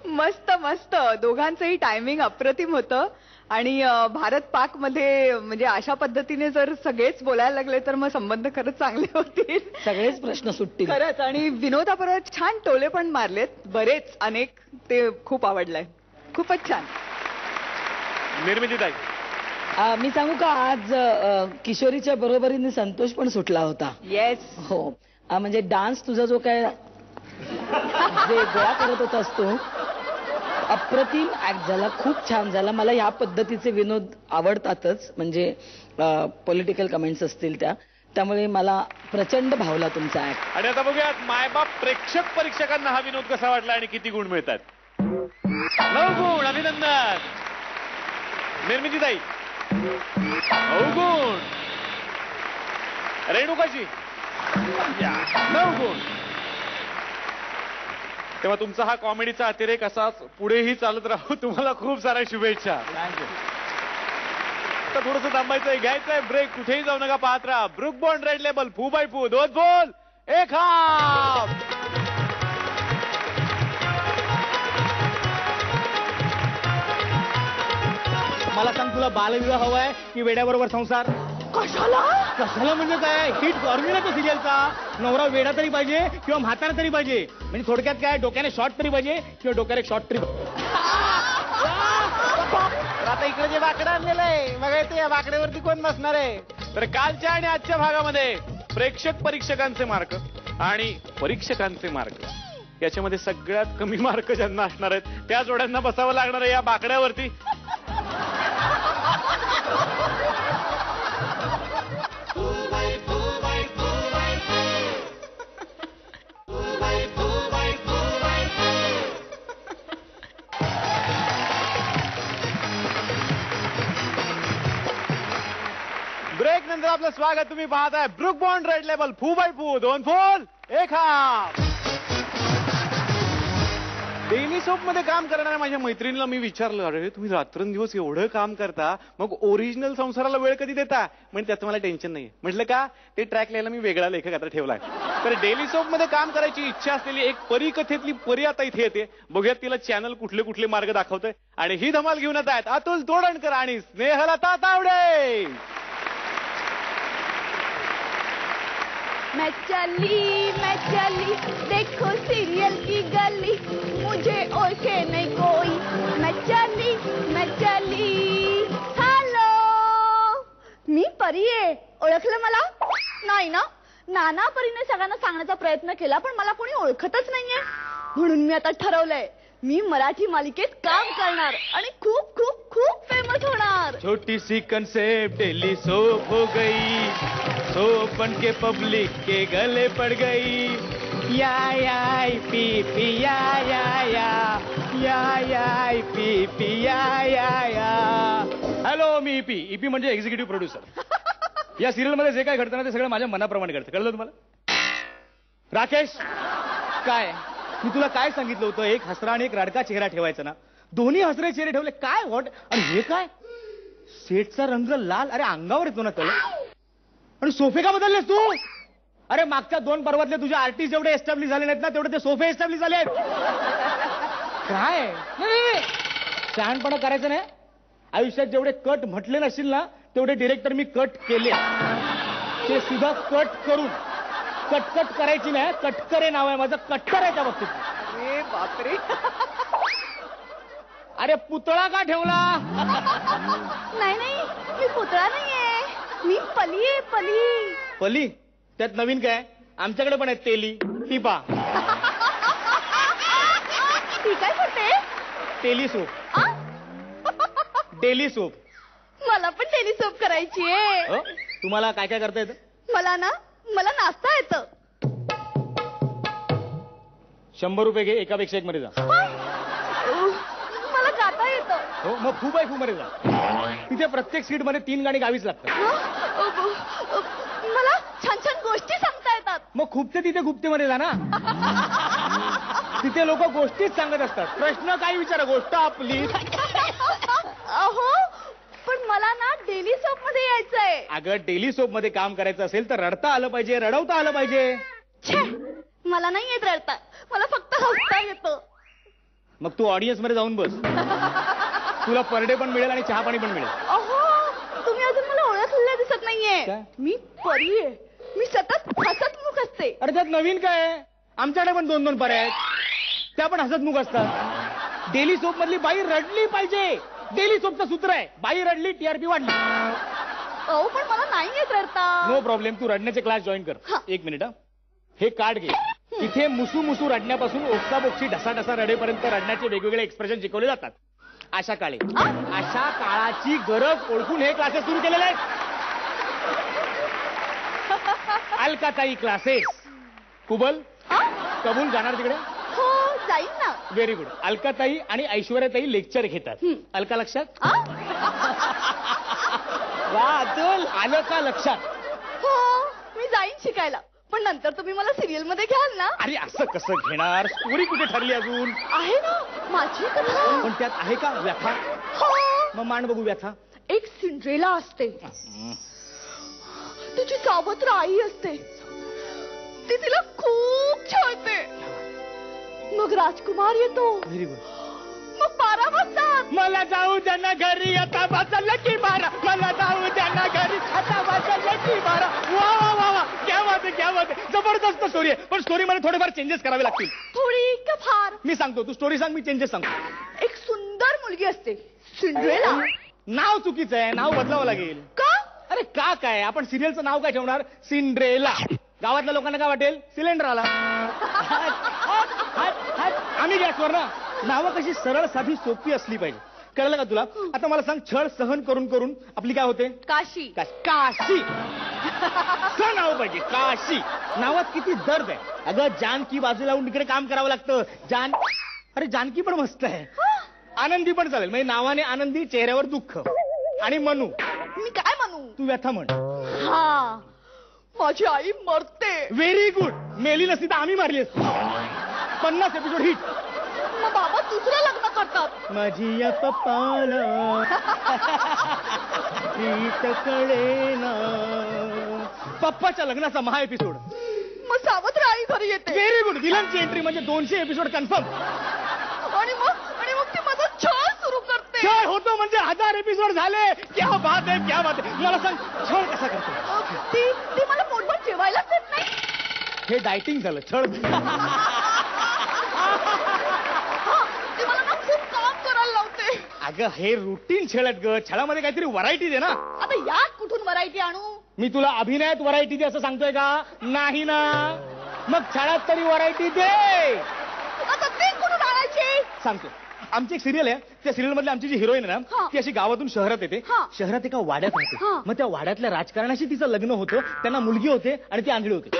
Speaker 6: मस्त मस्त. दोघांचंही टायमिंग अप्रतिम होतं. आणि भारत पाक मध्ये म्हणजे अशा पद्धतीने जर सगळेच बोलायला लागले तर मग संबंध खरंच चांगले होतील.
Speaker 7: सगळेच प्रश्न सुटतील
Speaker 6: खरंच. आणि विनोदाबरोबर छान टोले पण मारलेत बरेच अनेक. ते खूप आवडलंय. खूपच छान.
Speaker 3: निर्मितीताई,
Speaker 7: मी सांगू का आज किशोरीच्या बरोबरीने संतोष पण सुटला होता.
Speaker 6: येस.
Speaker 7: हो. म्हणजे डान्स तुझा जो काय जे गोळा करत होतास तो अप्रतिम ऍक्ट झाला. खूप छान झाला. मला या पद्धतीचे विनोद आवडतातच. म्हणजे पॉलिटिकल कमेंट्स असतील त्यामुळे मला प्रचंड भावला तुमचा ऍक्ट.
Speaker 3: आणि आता बघूयात मायबाप प्रेक्षक परीक्षकांना हा विनोद कसा वाटला आणि किती गुण मिळतात. 9 गुण. अभिनंदन. निर्मितीताई 9 गुण. रेणुकाजी 9 गुण. तेव्हा तुमचा हा कॉमेडीचा अतिरेक असाच पुढेही चालत राहू. तुम्हाला खूप साऱ्या शुभेच्छा.
Speaker 4: थँक्यू.
Speaker 3: आता थोडंसं थांबायचंय, घ्यायचंय ब्रेक. कुठेही जाऊ नका, पाहत राहा ब्रुक बॉन्ड रेड लेबल. फू बाय फू, 2 बोल 1 हाफ.
Speaker 5: मला सांग, तुला बालविवाह हवाय की वेड्याबरोबर संसार? कशाला म्हणजे काय? हिट फॉर्म्युला तो सिरियलचा. नवरा वेडा तरी पाहिजे किंवा म्हातारा तरी पाहिजे. म्हणजे थोडक्यात काय, डोक्याने शॉर्ट तरी पाहिजे किंवा डोक्याने एक शॉर्ट तरी.
Speaker 3: आता इकडे जे बाकडं आणलेलं आहे बघा, ते या बाकड्यावरती कोण बसणार आहे? तर कालच्या आणि आजच्या भागामध्ये प्रेक्षक परीक्षकांचे मार्क आणि परीक्षकांचे मार्क याच्यामध्ये सगळ्यात कमी मार्क ज्यांना असणार आहेत त्या जोड्यांना बसावं लागणार आहे या बाकड्यावरती. ब्रेक नंतर आपलं स्वागत. तुम्ही पाहताय ब्रुक बॉन्ड रेड लेबल. फू बाय फू, 2 फूल 1 हाफ. डेली सोप मध्ये काम करणाऱ्या माझ्या मैत्रिणीला मी विचारलं, अरे तुम्ही रात्रंदिवस एवढं काम करता, मग ओरिजिनल संसाराला वेळ कधी देता? म्हणजे त्याचं मला टेन्शन नाही. म्हटलं का? ते ट्रॅक लिहायला मी वेगळा लेखक आता ठेवलाय. तर डेली सोप मध्ये काम करायची इच्छा असलेली एक परी कथेतली परी आता इथे येते. बघूयात तिला चॅनल कुठले कुठले मार्ग दाखवतोय. आणि ही धमाल घेऊन येत आहेत अतुल तोडणकर आणि स्नेहलता तावडे.
Speaker 2: मैं चली देखो सीरियल की गली, मुझे ओळखे नहीं कोई. मैं चली. हॅलो, मी परी आहे. ओळखलं मला? नाही ना. नाना परीने सगळ्यांना सांगण्याचा प्रयत्न केला पण मला कोणी ओळखतच नाहीये. म्हणून मी आता ठरवलंय, मी मराठी मालिकेत काम करणार आणि खूप खूप खूप फेमस होणार.
Speaker 5: छोटी सी कंसेप्ट डेली सोप हो गई, सोप बन के पब्लिक के गले पड़ गई. या पी पी या पी पी या. हॅलो, मी ईपी म्हणजे एक्झिक्युटिव्ह प्रोड्युसर. या सिरियल मध्ये जे काय घडतं ना ते सगळं माझ्या मनाप्रमाणे घडतं. कळलं तुम्हाला? राकेश, काय मी तुला काय सांगितलं होतं? एक हसरा आणि एक रडका चेहरा ठेवायचा ना. दोन्ही हसरे चेहरे ठेवले. काय व्हॉट? आणि हे काय? सेटचा रंग लाल. अरे अंगावर येतो ना कळ. आणि सोफे का बदललेस तू? अरे मागच्या 2 पर्वातले तुझे आर्टिस्ट जेवढे एस्टॅब्लिश झाले नाहीत ना तेवढे ते सोफे एस्टॅब्लिश झाले आहेत.
Speaker 4: काय नाही शहाणपणा करायचं नाही. आयुष्यात जेवढे कट म्हटले नसतील ना तेवढे डिरेक्टर मी कट केले. ते सुद्धा कट करून कटकट करायची नाही. कटकरे नाव आहे माझं. कटकर आहे त्या बाबतीत.
Speaker 6: अरे बापरे.
Speaker 4: अरे पुतळा का ठेवला?
Speaker 2: नाही नाही, मी पुतळा नाहीये, मी पली आहे, पली.
Speaker 4: पली? त्यात नवीन काय? आमच्याकडे पण आहे तेली. ती पा
Speaker 2: ती काय करते?
Speaker 4: तेली सूप. Daily soup.
Speaker 2: मला पण डेली सोप करायची आहे.
Speaker 4: तुम्हाला काय काय करता येतं?
Speaker 2: मला नाचता येतं.
Speaker 4: 100 रुपये घे. एकापेक्षा एक मध्ये जा.
Speaker 2: मला गाता येतं.
Speaker 4: हो मग फू बाय फू मध्ये जा. तिथे प्रत्येक सीट मध्ये 3 गाणी गावीच लागतात.
Speaker 2: मला छान छान गोष्टी सांगता येतात.
Speaker 4: मग खूपते तिथे गुप्तेमध्ये जा ना. तिथे लोक गोष्टीच सांगत असतात. प्रश्न काय विचारा, गोष्ट आपली.
Speaker 2: अहो पण मला ना डेली सोप मध्ये यायचंय.
Speaker 4: अगं डेली सोप मध्ये काम करायचं असेल तर रडता आलं पाहिजे, रडवता आलं पाहिजे.
Speaker 2: छे, मला नाही येत रडता, मला फक्त हसता येतं.
Speaker 4: मग तू ऑडियन्स मध्ये जाऊन बस. तुला पर डे पण मिळेल आणि चहा पाणी पण मिळेल.
Speaker 2: अहो तुम्ही अजून मला ओळखलेलं दिसत नाहीये.
Speaker 4: काय?
Speaker 2: मी परी आहे. मी सतत हसतमुख असते.
Speaker 4: अरे त्यात नवीन काय आहे? आमच्याकडे पण 2-2 पर्याय आहेत. त्या पण हसतमुख असतात. डेली सोप मधली बाई रडली पाहिजे. डेली सोपचं सूत्र आहे, बाई रडली टीआरपी वाढली.
Speaker 2: अहो पण मला नाही येत रडता.
Speaker 4: No problem. तू रडण्याचे क्लास जॉईन कर.
Speaker 2: हा.
Speaker 4: 1 मिनिट. हे कार्ड घे. इथे मुसू मुसू रडण्यापासून ओक्साबोक्शी ढसाढसा रडेपर्यंत रडण्याचे वेगवेगळे एक्सप्रेशन शिकवले जातात. अशा काळाची गरज ओळखून हे क्लासेस सुरू केलेले आहेत. अलकाताई क्लासेस. कुबल कबूल जाणार तिकडे?
Speaker 2: हो जाईन ना.
Speaker 4: Very good. अलकाताई आणि ऐश्वर्याताई लेक्चर घेतात. अलका लक्षात? वा अतुल, आलं का लक्षात?
Speaker 2: हो मी जाईन शिकायला. पण नंतर तुम्ही मला सिरियल मध्ये घ्याल ना?
Speaker 4: अरे असं कसं घेणार? स्टोरी कुठे ठरली अजून?
Speaker 2: आहे ना माझी कथा.
Speaker 4: पण त्यात आहे का व्यथा?
Speaker 2: हो.
Speaker 4: मग मान बघू व्यथा.
Speaker 2: एक सिंड्रेला असते. तिची सावत्र आई असते. ती तिला खूप छळते. मग राजकुमार येतो.
Speaker 4: Very good.
Speaker 2: मग 12 वाजतात.
Speaker 4: मला जाऊ द्या ना घरी, आता वाजलं की 12. मला जाऊ द्या ना घरी, आता वाजलं की 12. वा वा वा वा, क्या बात आहे, क्या बात आहे. जबरदस्त स्टोरी आहे. पण स्टोरी मध्ये थोडेफार चेंजेस करावे लागतील.
Speaker 2: थोडी का फार?
Speaker 4: मी सांगतो, तू स्टोरी सांग, मी चेंजेस सांगतो.
Speaker 2: एक सुंदर मुलगी असते सिंड्रेला.
Speaker 4: नाव चुकीचं आहे, नाव बदलावं लागेल.
Speaker 2: का?
Speaker 4: अरे का काय, आपण सिरियलचं नाव काय ठेवणार? सिंड्रेला. गावातल्या लोकांना काय वाटेल? सिलेंडर आला. आम्ही गॅसवर ना. नावं कशी सरळ साधी सोपी असली पाहिजे. कळलं का तुला? आता मला सांग, छळ सहन करून करून आपली काय होते?
Speaker 2: काशी.
Speaker 4: काशी. असं नाव पाहिजे, काशी. नावात किती दर्द आहे. अगं जानकी बाजूला लावून तिकडे काम करावं लागतं. अरे जानकी पण मस्त आहे. आनंदी पण चालेल. म्हणजे नावाने आनंदी, चेहऱ्यावर दुःख. आणि मनू.
Speaker 2: मी काय म्हणू?
Speaker 4: तू व्यथा म्हण.
Speaker 2: हा, माझी आई मरते.
Speaker 4: Very good. मेली नसती तर आम्ही मारली असती. 50 एपिसोड हिट.
Speaker 2: मग बाबा दुसरं लग्न करतात.
Speaker 4: माझी या पप्पाला कळेना. पप्पाच्या लग्नाचा महा एपिसोड.
Speaker 2: मग सावत्र आई घरी येते.
Speaker 4: Very good. विलनची एंट्री म्हणजे 200 एपिसोड कन्फर्म.
Speaker 2: आणि मग ती माझा छळ सुरू करते.
Speaker 4: छळ होतो म्हणजे 1000 एपिसोड झाले. क्या बात आहे, क्या बात आहे. मला सांग, छळ कसा करतो?
Speaker 2: ती मला पोटभर जेवायलाच देत नाही.
Speaker 4: हे डायटिंग झालं. छळ
Speaker 2: ती मला ना खूप काम करायला लावते.
Speaker 4: अगं हे रुटीन छळ आहेत ग. छळामध्ये काहीतरी व्हरायटी दे ना.
Speaker 2: आता यात कुठून व्हरायटी आणू?
Speaker 4: मी तुला अभिनयात व्हरायटी दे असं सांगतोय का? नाही ना. मग छळात तरी व्हरायटी दे.
Speaker 2: आता ते कुठून आणायची?
Speaker 4: सांगतो. आमची एक सिरियल आहे. त्या सिरियल मधली आमची जी हिरोईन आहे ना, ती अशी गावातून शहरात येते. शहरात एका वाड्यात राहते. मग त्या वाड्यातल्या राजकारणाशी तिचं लग्न होतं. त्यांना मुलगी होते आणि ती आंधळी होते.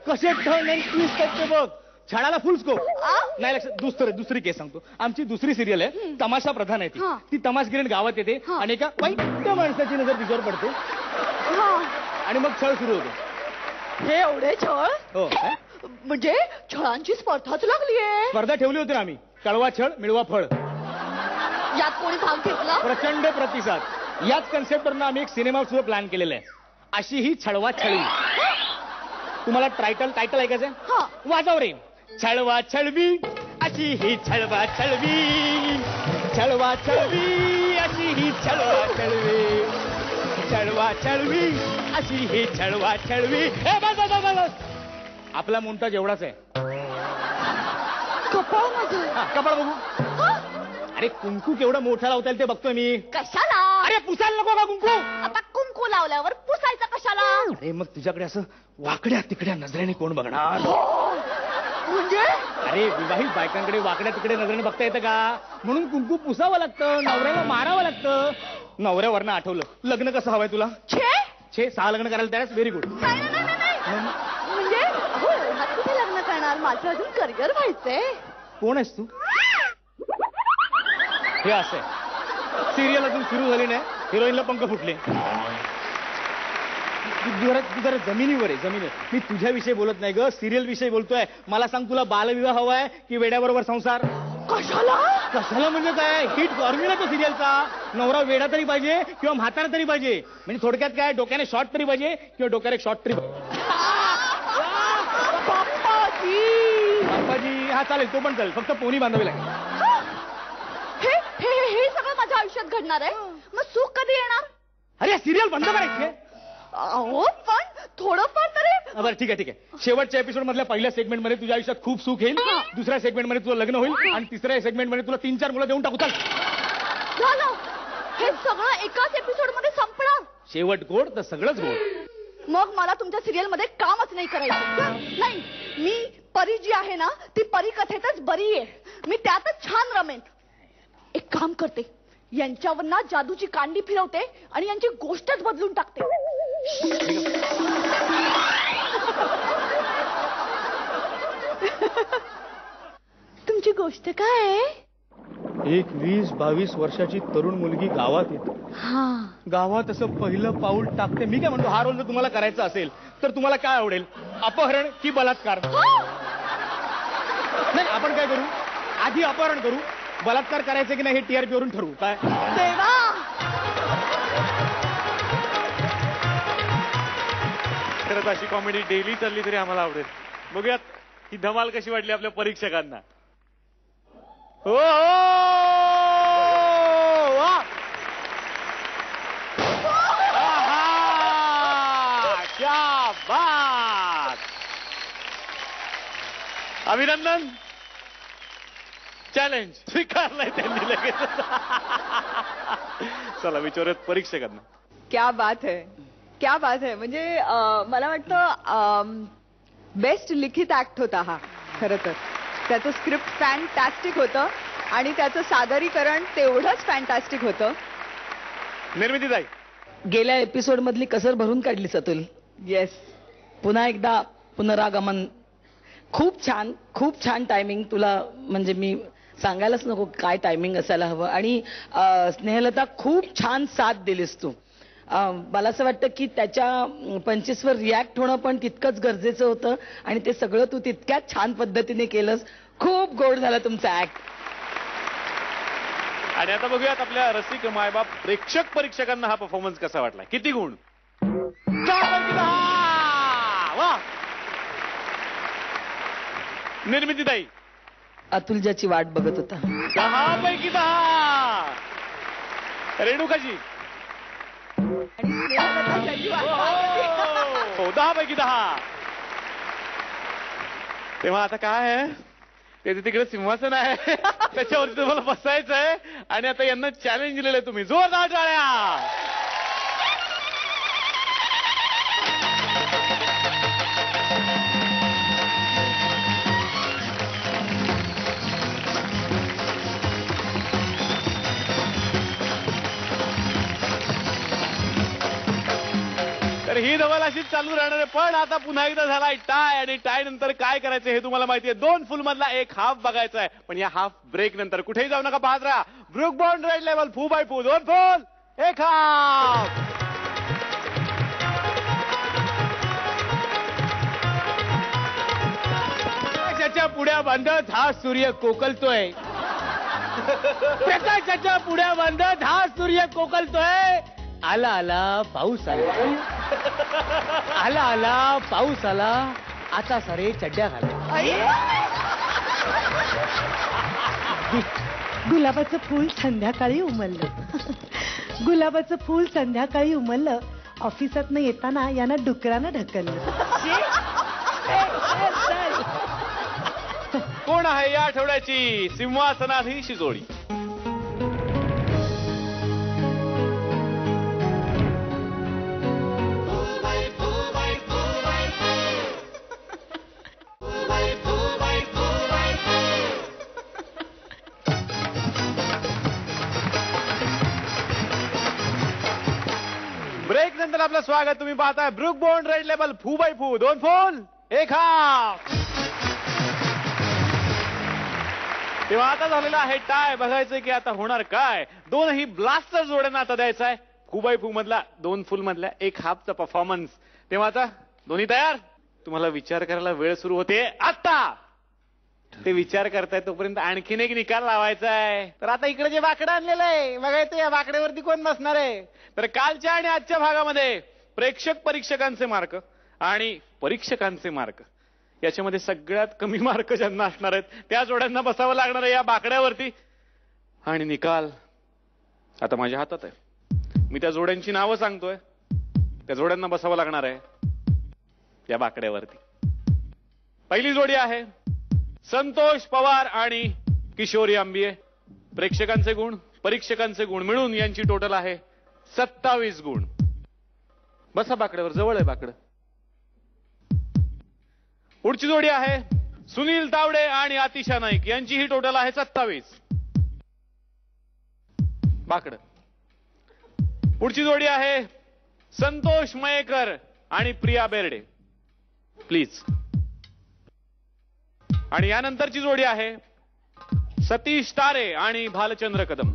Speaker 4: कसे टर्न अँड ट्विस्ट आहेत ते बघ. छळाला फुल स्कोप. नाही लक्षात. दुसरी केस सांगतो. आमची दुसरी सिरियल आहे. तमाशा प्रधान आहे ती तमाशगिरीण गावात येते आणि एका वाईट माणसाची नजर तिच्यावर पडते आणि मग छळ सुरू होतो.
Speaker 2: हे एवढे छळ?
Speaker 4: हो.
Speaker 2: म्हणजे छळांची स्पर्धाच लागलीये.
Speaker 4: स्पर्धा ठेवली होती ना आम्ही. कळवा छळ मिळवा फळ.
Speaker 2: यात कोणी भाग घेतला?
Speaker 4: प्रचंड प्रतिसाद. याच कन्सेप्टवरून आम्ही एक सिनेमा सुद्धा प्लॅन केलेला आहे. अशी ही छळवा छळी. तुम्हाला टायटल ऐकायचंय? वाजव रे. छळवा छळवी
Speaker 3: अशी ही छळवा छळवी, छळवा छळवी अशी ही छळवा छळवी, छळवा छळवी अशी ही छळवा छळवी. ए बस बस बस बस. आपला मुमताज एवढाच आहे.
Speaker 2: कपाळ माझं.
Speaker 3: हा, कपाळ बघू. अरे कुंकू केवढं मोठं लावता येईल ते बघतोय मी.
Speaker 2: कशाला?
Speaker 3: अरे पुसायला नको का कुंकू?
Speaker 2: आता कुंकू लावल्यावर पुसायचं कशाला?
Speaker 3: अरे मग तुझ्याकडे असं वाकड्या तिकड्या नजरेने कोण बघणार?
Speaker 2: म्हणजे
Speaker 3: अरे विवाहित बायकांकडे वाकड्या तिकडे नजरेने बघता येतं का? म्हणून कुंकू पुसावं लागतं, नवऱ्याला मारावं लागतं. नवऱ्यावरनं आठवलं, लग्न कसं हवंय तुला?
Speaker 2: छे
Speaker 3: 6 लग्न करायला त्याच व्हेरी गुड.
Speaker 2: नाही नाही नाही नाही. म्हणजे अहो एवढ्यात कुठे लग्न करणार? माझं अजून करिअर व्हायचंय.
Speaker 3: कोण आहेस तू? हे असं सिरियल अजून सुरू झाली नाही, हिरोईनला पंख फुटले. तू जरा जमिनीवर आहे, जमिनीवर. मी तुझ्याविषयी बोलत नाही ग, सिरियल विषयी बोलतोय. मला सांग, तुला बालविवाह हवाय की वेड्याबरोबर संसार?
Speaker 2: कशाला?
Speaker 3: कशाला म्हणजे काय? हिट फॉर्म्युला तो सिरियलचा. नवरा वेडा तरी पाहिजे किंवा म्हातारा तरी पाहिजे. म्हणजे थोडक्यात काय, डोक्याने शॉर्ट तरी पाहिजे किंवा डोक्याने शॉर्ट तरी पाहिजे. बाप्पाजी हा चालेल, तो पण चालेल, फक्त पोनी बांधावी लागेल.
Speaker 2: हे हे हे सगळं माझ्या आयुष्यात घडणार आहे. मग सुख कधी येणार?
Speaker 3: अरे सिरियल बंद करायची.
Speaker 2: अहो पण थोडंफार तरी.
Speaker 3: बरं ठीक आहे ठीक आहे. शेवटच्या एपिसोड मधल्या पहिल्या सेगमेंट मध्ये तुझ्या आयुष्यात खूप सुख येईल, दुसऱ्या सेगमेंट मध्ये तुझं लग्न होईल आणि तिसऱ्या सेगमेंट मध्ये तुला 3-4 मुलं देऊन टाकू. चल
Speaker 2: झालं. हे सगळं एकाच एपिसोड मध्ये संपणार.
Speaker 3: शेवट गोड तर सगळंच गोड.
Speaker 2: मग मला तुमच्या सिरियल मध्ये कामच नाही करायचं. नाही, मी परी जी आहे ना ती परी कथेतच बरी आहे. मी त्यातच छान रमेन. एक काम करते, यांच्यावर ना जादूची कांडी फिरवते आणि यांची गोष्टच बदलून टाकते. तुमची गोष्ट काय आहे?
Speaker 3: एक 20-22 वर्षाची तरुण मुलगी गावात येते.
Speaker 2: हा
Speaker 3: गावात असं पहिलं पाऊल टाकते. मी काय म्हणतो, हा रोल जर तुम्हाला करायचा असेल तर तुम्हाला काय आवडेल? अपहरण की बलात्कार? नाही, आपण काय करू, आधी अपहरण करू, बलात्कार करायचं की नाही हे TRP वरून ठरवू. काय
Speaker 2: देवा,
Speaker 1: खरंच अशी कॉमेडी डेली चालली तरी आम्हाला आवडेल. बघूयात ही धमाल कशी वाटली आपल्या परीक्षकांना. हो वा. आहा, क्या बात. अभिनंदन. चॅलेंज स्वीकारलाय त्यांनी लगेच. चला विचारूयात परीक्षकांना.
Speaker 6: क्या बात है, क्या बात है. म्हणजे मला वाटतं बेस्ट लिखित ऍक्ट होता हा. खरं तर त्याचं स्क्रिप्ट फॅन्टॅस्टिक होतं आणि त्याचं सादरीकरण तेवढंच फॅन्टॅस्टिक होतं.
Speaker 1: निर्मिती ताई,
Speaker 7: गेल्या एपिसोड मधली कसर भरून काढलीस अतुल.
Speaker 6: येस,
Speaker 7: पुन्हा एकदा पुनरागमन. खूप छान टायमिंग. तुला म्हणजे मी सांगायलाच नको काय टायमिंग असायला हवं. आणि स्नेहलता खूप छान साथ दिलीस तू. मला असं वाटतं की त्याच्या 25वर रिॲक्ट होणं पण तितकंच गरजेचं होतं आणि ते सगळं तू तितक्याच छान पद्धतीने केलंस. खूप गोड झाला तुमचा ऍक्ट.
Speaker 1: आणि आता बघूयात आपल्या रसिक मायबाप प्रेक्षक परीक्षकांना हा परफॉर्मन्स कसा वाटला. किती गुण? 4/10. वा. निर्मिती ताई,
Speaker 7: अतुल ज्याची वाट बघत होता.
Speaker 1: 10/10. रेणुकाजी,
Speaker 6: आणि स्नेहलता त्याची वाट पाहत होती.
Speaker 1: 10/10. तेव्हा आता काय आहे, ते तिकडे सिंहासन आहे त्याच्यावरती तुम्हाला बसायचं आहे आणि आता यांना चॅलेंज दिलेलं आहे तुम्ही. जोरदार टाळ्या. तर ही धमाल अशीच चालू राहणार आहे. पण आता पुन्हा एकदा झालाय टाय आणि टाय नंतर काय करायचं हे तुम्हाला माहिती आहे. 2 फुल मधला 1 हाफ बघायचा आहे. पण या हाफ ब्रेक नंतर कुठेही जाऊ नका, पाहत राहा ब्रुक बॉन्ड रेड लेवल फू बाय फू. 2 फुल 1 हाफ. प्रकाशाच्या पुढ्या बांधत हा सूर्य कोकलतोय. प्रकाशाच्या पुढ्या बांधत हा सूर्य कोकलतोय. आला आला पाऊस आला. आला आला पाऊस आला. आता सारे चड्ड्या घाला.
Speaker 8: गुलाबाचं फूल संध्याकाळी उमललं. गुलाबाचं फूल संध्याकाळी उमललं. ऑफिसातनं येताना यानं डुकरानं ढकललं.
Speaker 3: कोण आहे या आठवड्याची सिंहासनाधीश जोडी? ब्रेक नंतर आपलं स्वागत. तुम्ही पाहताय ब्रुक बॉन्ड रेड लेबल फू बाय फू. 2 फूल 1 हाफ. तेव्हा आता झालेला आहे टाय. बघायचंय की आता होणार काय. दोनही ब्लास्टर जोड्यांना आता द्यायचा आहे फू बाय फू मधला 2 फुल मधल्या 1 हाफचा परफॉर्मन्स. तेव्हा आता दोन्ही तयार. तुम्हाला विचार करायला वेळ सुरू होते आता. ते विचार करताय तोपर्यंत आणखीन एक निकाल लावायचा आहे. तर आता इकडे जे वाकडं आणलेलं आहे बघायचं या वाकड्यावरती कोण बसणार आहे. तर कालच्या आणि आजच्या भागामध्ये परीक्षकांचे मार्क आणि परीक्षकांचे मार्क याच्यामध्ये सगळ्यात कमी मार्क ज्यांना असणार आहेत त्या जोड्यांना बसावं लागणार आहे या बाकड्यावरती. आणि निकाल आता माझ्या हातात आहे. मी त्या जोड्यांची नावं सांगतोय. त्या जोड्यांना बसावं लागणार आहे या बाकड्यावरती. पहिली जोडी आहे संतोष पवार आणि किशोरी आंबिये. प्रेक्षकांचे गुण परीक्षकांचे गुण मिळून यांची टोटल आहे 27 गुण. बसा बाकड्यावर. जवळ आहे बाकडं. पुढची जोडी आहे सुनील तावडे आणि आतिशा नाईक. यांची ही टोटल आहे 27. बाकडं. पुढची जोडी आहे संतोष मयेकर आणि प्रिया बेर्डे. प्लीज. आणि यानंतरची जोडी आहे सतीश तारे आणि भालचंद्र कदम.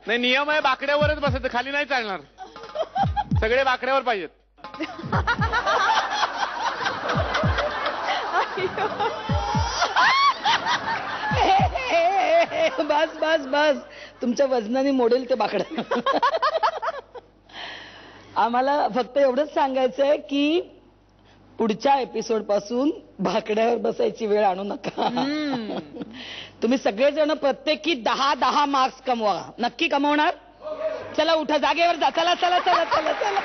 Speaker 3: नाही नियम आहे बाकड्यावरच बसायचं. खाली नाही चालणार. सगळे बाकड्यावर पाहिजेत.
Speaker 7: बस बस बस. तुमच्या वजनाने मोडेल ते बाकडं. आम्हाला फक्त एवढंच सांगायचंय की पुढच्या एपिसोड पासून भाकड्यावर बसायची वेळ आणू नका. तुम्ही सगळेजण प्रत्येकी 10 मार्क्स कमवा. नक्की कमवणार? चला उठा जागेवर जा. चला चला चला चला चला.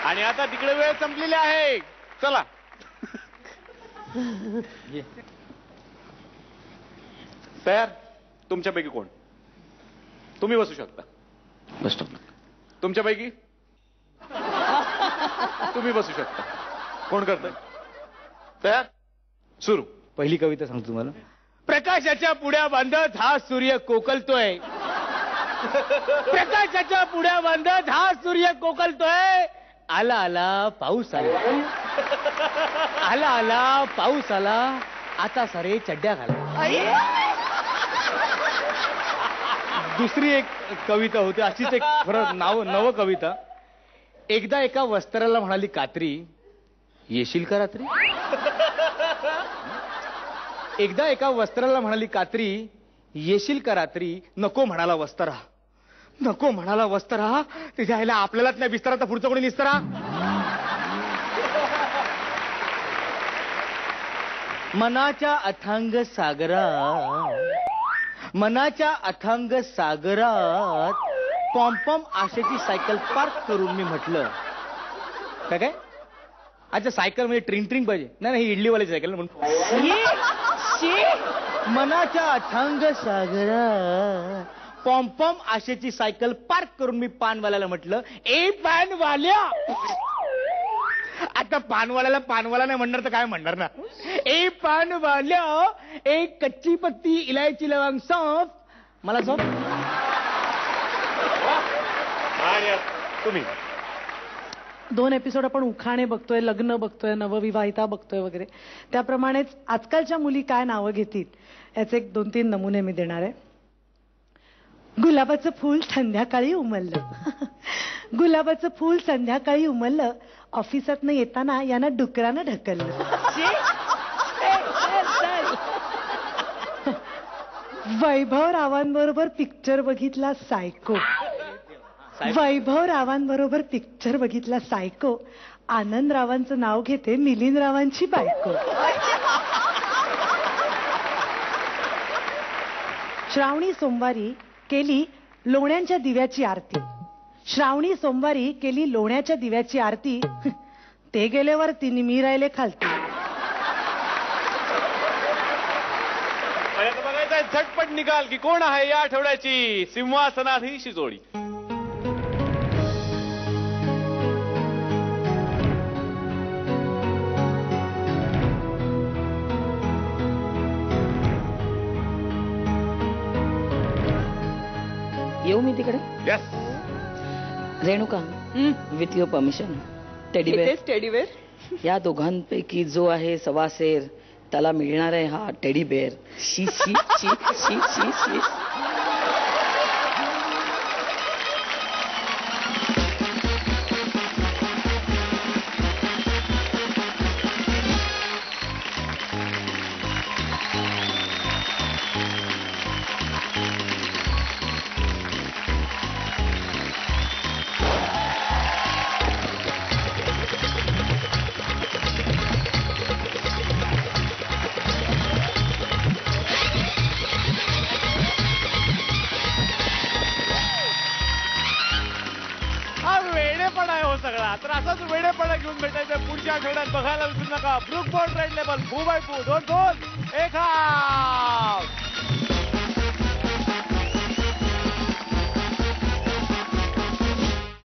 Speaker 3: आणि आता तिकडे वेळ संपलेली आहे. चला. तयार? तुमच्यापैकी कोण? तुम्ही बसू शकता.
Speaker 1: बसतो.
Speaker 3: तुमच्यापैकी तुम्ही बसू शकता. कोण करतंय? तयार? सुरू.
Speaker 5: पहिली कविता सांगतो तुम्हाला. प्रकाशाच्या पुड्या बांधत हा सूर्य कोकलतोय. प्रकाशाच्या पुड्या बांधत हा सूर्य कोकलतोय. आला आला पाऊस आला. आला आला पाऊस आला. आता सारे चड्ड्या घाला. दुसरी एक कविता होती अशीच एक नव कविता. एकदा एका वस्त्राला म्हणाली कात्री येशील का रात्री. एकदा एका वस्त्राला म्हणाली कात्री येशील का रात्री. नको म्हणाला वस्त्रा. नको म्हणाला वस्त्रा. तिच्या आईला आपल्यालाच नाही बिस्तरा तर पुढचं कोणी निस्तरा. मनाच्या अथांग सागरात पॉम्पॉम आशेची सायकल पार्क करून मी म्हटलं काय अच्छा सायकल म्हणजे ट्रिंग पाहिजे. नाही ही इडलीवाली सायकल म्हणून. मनाच्या अथांग सागरात पॉम्पॉम आशेची सायकल पार्क करून मी पानवाल्याला म्हटलं ए पानवाल्या. आता पानवाला नाही म्हणणार तर काय म्हणणार ना. ए पानवाल्या एक कच्ची पत्ती इलायची लवंग सौंफ मला सौंफ.
Speaker 3: तुम्ही
Speaker 8: 2 एपिसोड आपण उखाणे बघतोय, लग्न बघतोय, नवविवाहिता बघतोय वगैरे. त्याप्रमाणेच आजकालच्या मुली काय नावं घेतील याचे 2-3 नमुने मी देणार आहे. गुलाबाचं फूल संध्याकाळी उमललं. गुलाबाचं फूल संध्याकाळी उमललं. ऑफिसातनं येताना यानं डुकरानं ढकललं. वैभव रावांबरोबर पिक्चर बघितला सायको. वैभव रावांबरोबर पिक्चर बघितला सायको. आनंद रावांचं नाव घेते मिलिंद रावांची बायको. श्रावणी सोमवारी केली लोण्याच्या दिव्याची आरती. श्रावणी सोमवारी केली लोण्याच्या दिव्याची आरती. ते गेल्यावर तिने मी राहिले खालती.
Speaker 1: आणि आता बघायचंय झटपट निकाल की कोण आहे या आठवड्याची सिंहासनाधीश जोडी.
Speaker 7: येऊ मी तिकडे.
Speaker 1: Yes.
Speaker 7: Renuka, with your permission, teddy bear.
Speaker 6: Teddy bear
Speaker 7: या दोघांपैकी जो आहे सवासेर त्याला मिळणार आहे हा टेडीबेअर. शी शी शी शी शी शी.
Speaker 1: हा वेडेपणा आहे हो सगळा. तर असाच वेडेपणा घेऊन भेटायचं पुढच्या आठवड्यात. बघायला विसरू नका Brooke Bond Red Label 2x2 2 goal 1 half.